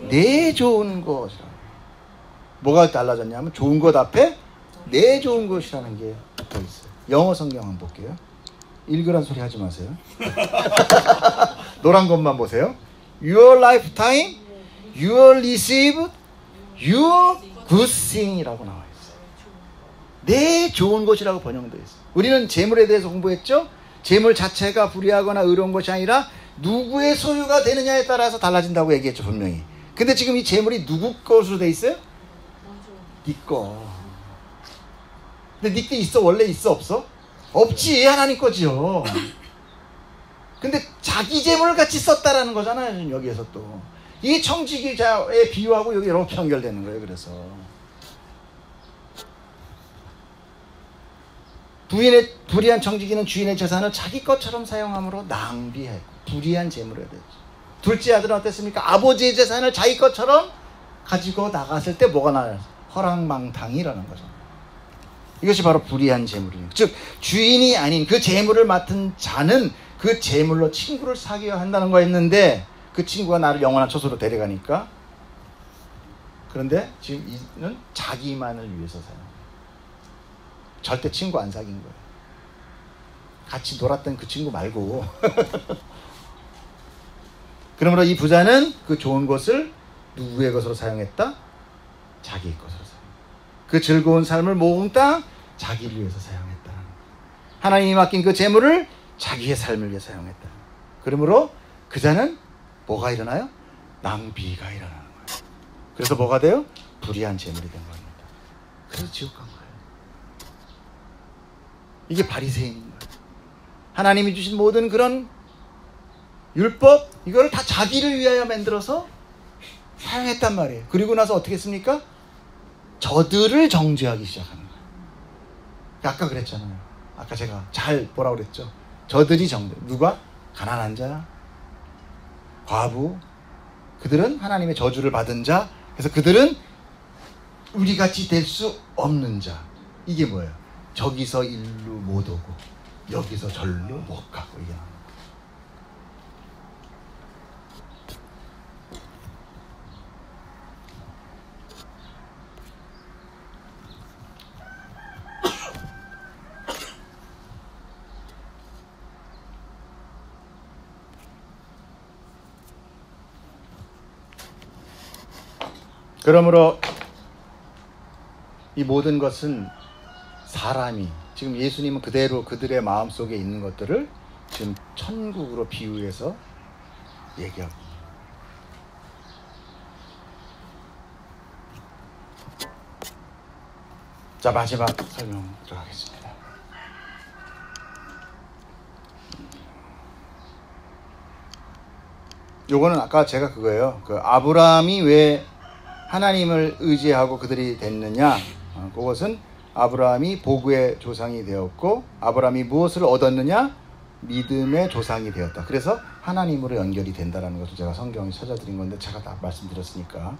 내 좋은 것이라고. 뭐가 달라졌냐면 좋은 것 앞에 내 좋은 것이라는 게 붙어 있어요. 영어 성경 한번 볼게요. 읽으란 소리 하지 마세요. 노란 것만 보세요. Your lifetime, you will receive your good thing이라고 나와 있어요. 내 좋은 것이라고 번역되어 있어요. 우리는 재물에 대해서 공부했죠? 재물 자체가 불의하거나 의로운 것이 아니라 누구의 소유가 되느냐에 따라서 달라진다고 얘기했죠, 분명히. 근데 지금 이 재물이 누구 것으로 돼 있어요? 네 거. 근데 네 게 있어? 원래 있어? 없어? 없지. 하나님 거지요. 근데 자기 재물을 같이 썼다라는 거잖아요. 여기에서 또. 이 청지기자의 비유하고 여기 이렇게 연결되는 거예요. 그래서. 불의한 청지기는 주인의 재산을 자기 것처럼 사용함으로 낭비했고 불의한 재물이 됐죠. 둘째 아들은 어땠습니까? 아버지의 재산을 자기 것처럼 가지고 나갔을 때 뭐가 나요? 허랑망탕이라는 거죠. 이것이 바로 불의한 재물이에요. 즉 주인이 아닌 그 재물을 맡은 자는 그 재물로 친구를 사귀어야 한다는 거였는데 그 친구가 나를 영원한 처소로 데려가니까 그런데 지금 이는 자기만을 위해서 사요. 절대 친구 안 사귄 거예요. 같이 놀았던 그 친구 말고. 그러므로 이 부자는 그 좋은 것을 누구의 것으로 사용했다? 자기의 것으로 사용했다. 그 즐거운 삶을 몽땅 자기를 위해서 사용했다. 하나님이 맡긴 그 재물을 자기의 삶을 위해 사용했다. 그러므로 그자는 뭐가 일어나요? 낭비가 일어나는 거예요. 그래서 뭐가 돼요? 불의한 재물이 된 겁니다. 그래서 지옥 간 거예요. 이게 바리새인인 거예요. 하나님이 주신 모든 그런 율법, 이걸 다 자기를 위하여 만들어서 사용했단 말이에요. 그리고 나서 어떻게 했습니까? 저들을 정죄하기 시작하는 거예요. 아까 그랬잖아요. 아까 제가 잘 뭐라고 그랬죠? 저들이 정죄. 누가? 가난한 자, 과부, 그들은 하나님의 저주를 받은 자. 그래서 그들은 우리같이 될 수 없는 자. 이게 뭐예요? 저기서 일로 못 오고 여기서 절로 못 가고. 이게 그러므로 이 모든 것은 사람이, 지금 예수님은 그대로 그들의 마음속에 있는 것들을 지금 천국으로 비유해서 얘기하고. 자, 마지막 설명 들어가겠습니다. 요거는 아까 제가 그거예요. 그 아브라함이 왜 하나님을 의지하고 그들이 됐느냐? 그것은 아브라함이 복의 조상이 되었고, 아브라함이 무엇을 얻었느냐? 믿음의 조상이 되었다. 그래서 하나님으로 연결이 된다라는 것을 제가 성경에 찾아드린 건데, 제가 다 말씀드렸으니까.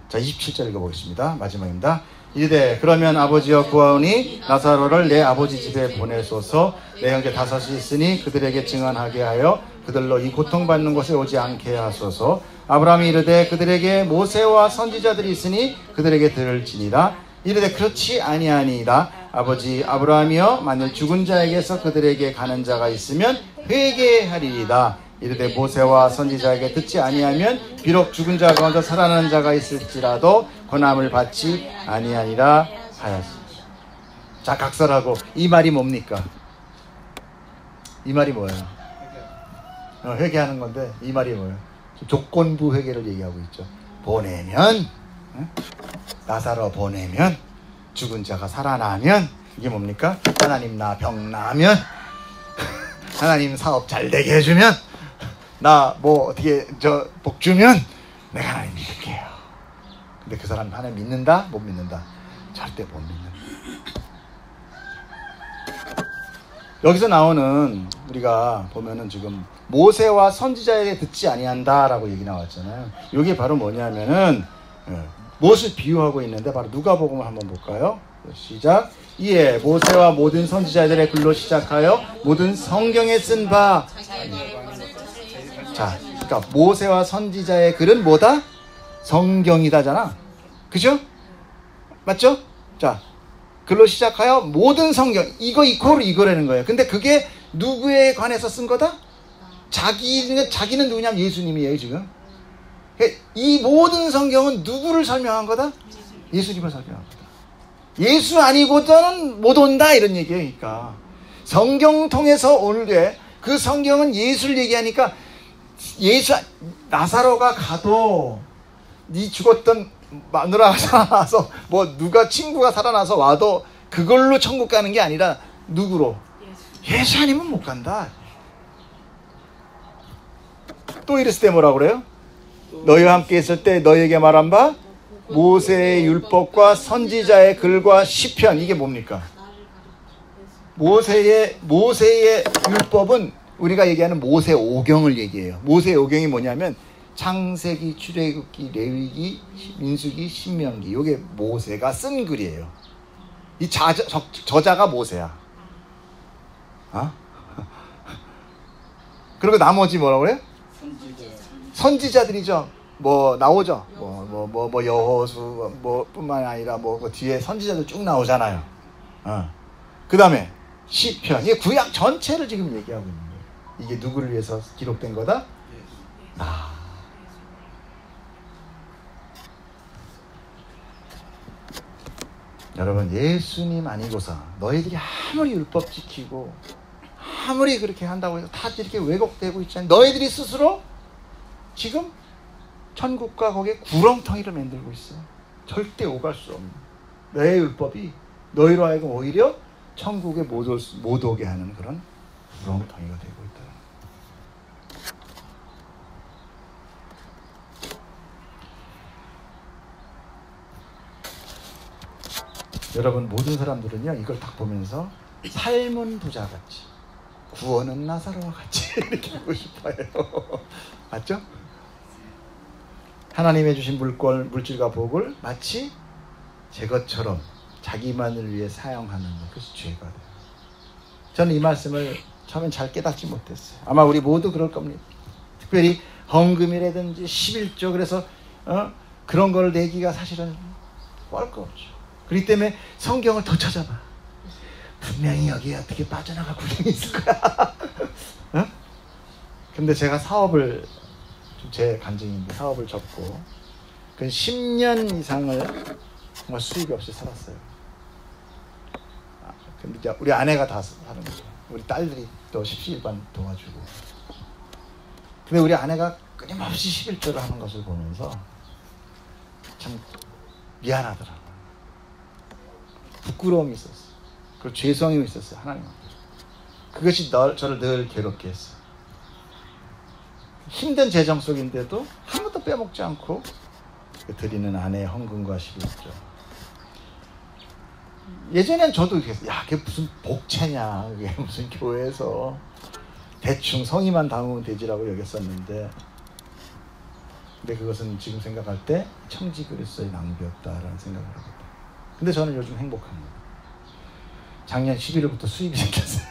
자, 27절 읽어보겠습니다. 마지막입니다. 이르되 그러면 아버지여 구하오니 나사로를 내 아버지 집에 보내소서. 내 형제 다섯이 있으니 그들에게 증언하게 하여 그들로 이 고통받는 곳에 오지 않게 하소서. 아브라함이 이르되 그들에게 모세와 선지자들이 있으니 그들에게 들을지니라. 이르되 그렇지 아니하니이다. 아버지 아브라함이여 만일 죽은 자에게서 그들에게 가는 자가 있으면 회개하리이다. 이르되 모세와 선지자에게 듣지 아니하면 비록 죽은 자 가운데 살아나는 자가 있을지라도 권함을 받지 아니하니라 하였습니다. 자, 각설하고 이 말이 뭡니까? 이 말이 뭐예요? 회개하는 건데 이 말이 뭐예요? 조건부 회개를 얘기하고 있죠. 보내면, 나사로 보내면, 죽은 자가 살아나면, 이게 뭡니까? 하나님 나 병 나면, 하나님 사업 잘 되게 해주면, 나 뭐 어떻게 저 복 주면 내가 하나님 믿을게요. 근데 그 사람 하나님 믿는다? 못 믿는다? 절대 못 믿는다. 여기서 나오는, 우리가 보면은 지금 모세와 선지자에게 듣지 아니한다라고 얘기 나왔잖아요. 이게 바로 뭐냐면은 무엇을 비유하고 있는데, 바로 누가복음을 한번 볼까요? 시작. 이에 모세와 모든 선지자들의 글로 시작하여 모든 성경에 쓴 바. 자, 그러니까 모세와 선지자의 글은 뭐다? 성경이다잖아. 그죠? 맞죠? 자, 글로 시작하여 모든 성경, 이거 이코르 이거라는 거예요. 근데 그게 누구에 관해서 쓴 거다? 자기는 누구냐면 예수님이에요, 지금. 이 모든 성경은 누구를 설명한 거다? 예수님을 설명한 거다. 예수 아니고는 못 온다, 이런 얘기예요. 그러니까 성경 통해서 오는데, 그 성경은 예수를 얘기하니까, 나사로가 가도 네 죽었던 마누라가 살아나서, 뭐 누가 친구가 살아나서 와도 그걸로 천국 가는 게 아니라 누구로? 예수 아니면 못 간다. 또 이랬을 때 뭐라고 그래요? 너희와 함께 있을 때 너희에게 말한 바 모세의 율법과 선지자의 글과 시편. 이게 뭡니까? 모세의 율법은 우리가 얘기하는 모세 오경을 얘기해요. 모세 오경이 뭐냐면 창세기, 출애굽기, 레위기, 민수기, 신명기. 이게 모세가 쓴 글이에요. 이 저자가 모세야. 그리고 나머지 뭐라고 그래요? 선지자들이죠. 뭐 나오죠. 뭐 여호수 뭐 뿐만 아니라 뭐 그 뒤에 선지자들 쭉 나오잖아요. 그 다음에 시편. 이게 구약 전체를 지금 얘기하고 있는 거예요. 이게 누구를 위해서 기록된 거다? 여러분, 예수님 아니고서 너희들이 아무리 율법 지키고 아무리 그렇게 한다고 해서 다 이렇게 왜곡되고 있잖아요. 너희들이 스스로 지금 천국과 거기에 구렁텅이를 만들고 있어. 절대 오갈 수 없는 내 율법이 너희로 하여금 오히려 천국에 못 오게 하는 그런 구렁텅이가 되고 있다. 여러분, 모든 사람들은요 이걸 딱 보면서 삶은 부자같이 구원은 나사로와 같이 이렇게 하고 싶어요. 맞죠? 하나님의 주신 물질과 복을 마치 제 것처럼 자기만을 위해 사용하는 것이 죄가 돼요. 저는 이 말씀을 처음엔 잘 깨닫지 못했어요. 아마 우리 모두 그럴 겁니다. 특별히 헌금이라든지 11조 그래서 그런 걸 내기가 사실은 꼴거 없죠. 그렇기 때문에 성경을 더 찾아봐. 분명히 여기에 어떻게 빠져나갈 구멍이 있을 거야. 근데 제가 사업을, 제 간증인데 사업을 접고 그 10년 이상을 정말 수입이 없이 살았어요. 근데 이제 우리 아내가 다 사는 거죠. 우리 딸들이 또 십시일반 도와주고. 근데 우리 아내가 끊임없이 11조를 하는 것을 보면서 참 미안하더라고요. 부끄러움이 있었어요. 그리고 죄성이 있었어요. 하나님한테. 그것이 저를 늘 괴롭게 했어요. 힘든 재정 속인데도 한 번도 빼먹지 않고 드리는 아내의 헌금과 11조. 예전엔 저도 야, 그게 무슨 복채냐, 그게 무슨 교회에서 대충 성의만 담으면 되지라고 여겼었는데, 근데 그것은 지금 생각할 때 청지 그리스도의 낭비였다라는 생각을 하거든요. 근데 저는 요즘 행복합니다. 작년 11월부터 수입이 생겼어요.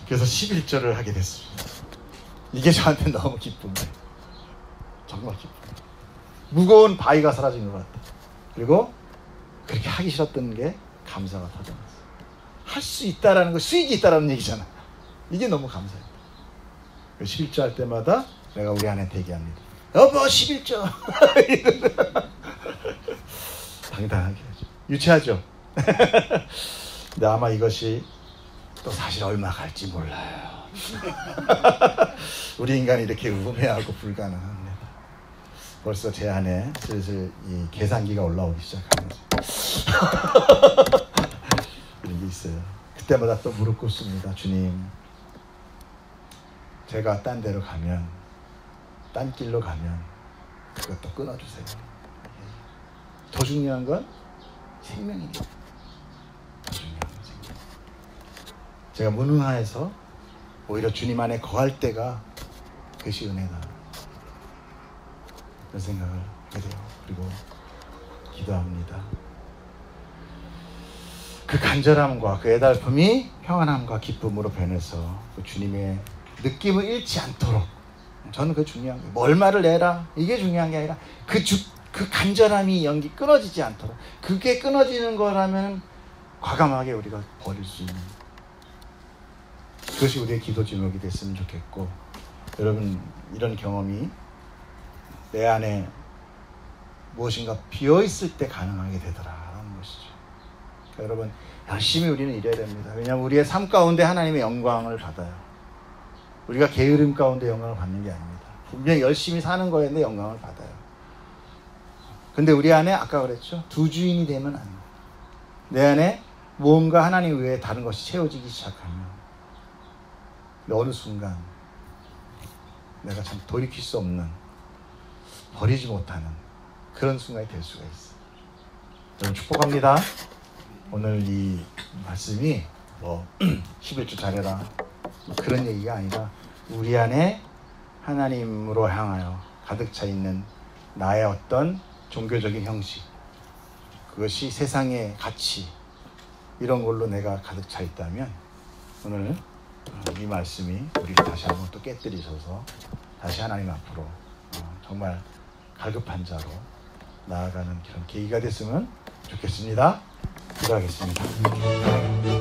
그래서 11조를 하게 됐습니다. 이게 저한테 너무 기쁨이에요. 정말 기쁨이에요. 무거운 바위가 사라진 것 같아요. 그리고 그렇게 하기 싫었던 게 감사가 터져났어요. 할 수 있다라는 거, 수익이 있다라는 얘기잖아. 이게 너무 감사해요. 11조 할 때마다 내가 우리 아내한테 얘기합니다. 여보 11조. 당당하게 하죠. 유치하죠. 근데 아마 이것이 또 사실 얼마 갈지 몰라요. 우리 인간이 이렇게 우매하고 불가능합니다. 벌써 제 안에 슬슬 이 계산기가 올라오기 시작하는 거죠. 이런 게 있어요. 그때마다 또 무릎 꿇습니다. 주님, 제가 딴 데로 가면, 딴 길로 가면 그것도 끊어주세요. 더 중요한 건 생명이에요. 더 중요한 건 생명. 제가 무능해서 오히려 주님 안에 거할 때가 그것이 은혜다. 그런 생각을 하게 돼요. 그리고 기도합니다. 그 간절함과 그 애달픔이 평안함과 기쁨으로 변해서 그 주님의 느낌을 잃지 않도록, 저는 그게 중요한 거예요. 뭐 얼마를 내라 이게 중요한 게 아니라 그 간절함이 연기 끊어지지 않도록. 그게 끊어지는 거라면 과감하게 우리가 버릴 수 있는, 그것이 우리의 기도 제목이 됐으면 좋겠고, 여러분 이런 경험이 내 안에 무엇인가 비어있을 때 가능하게 되더라라는 것이죠. 그러니까 여러분 열심히 우리는 일해야 됩니다. 왜냐하면 우리의 삶 가운데 하나님의 영광을 받아요. 우리가 게으름 가운데 영광을 받는 게 아닙니다. 분명히 열심히 사는 거였는데 영광을 받아요. 근데 우리 안에 아까 그랬죠. 두 주인이 되면 안 돼요. 내 안에 무언가 하나님 외에 다른 것이 채워지기 시작하면 어느 순간 내가 참 돌이킬 수 없는, 버리지 못하는 그런 순간이 될 수가 있어요. 여러분 축복합니다. 오늘 이 말씀이 뭐 11조 잘해라 그런 얘기가 아니라 우리 안에 하나님으로 향하여 가득 차 있는 나의 어떤 종교적인 형식, 그것이 세상의 가치, 이런 걸로 내가 가득 차 있다면 오늘 이 말씀이 우리를 다시 한번 또 깨뜨리셔서 다시 하나님 앞으로 정말 갈급한 자로 나아가는 그런 계기가 됐으면 좋겠습니다. 기도하겠습니다.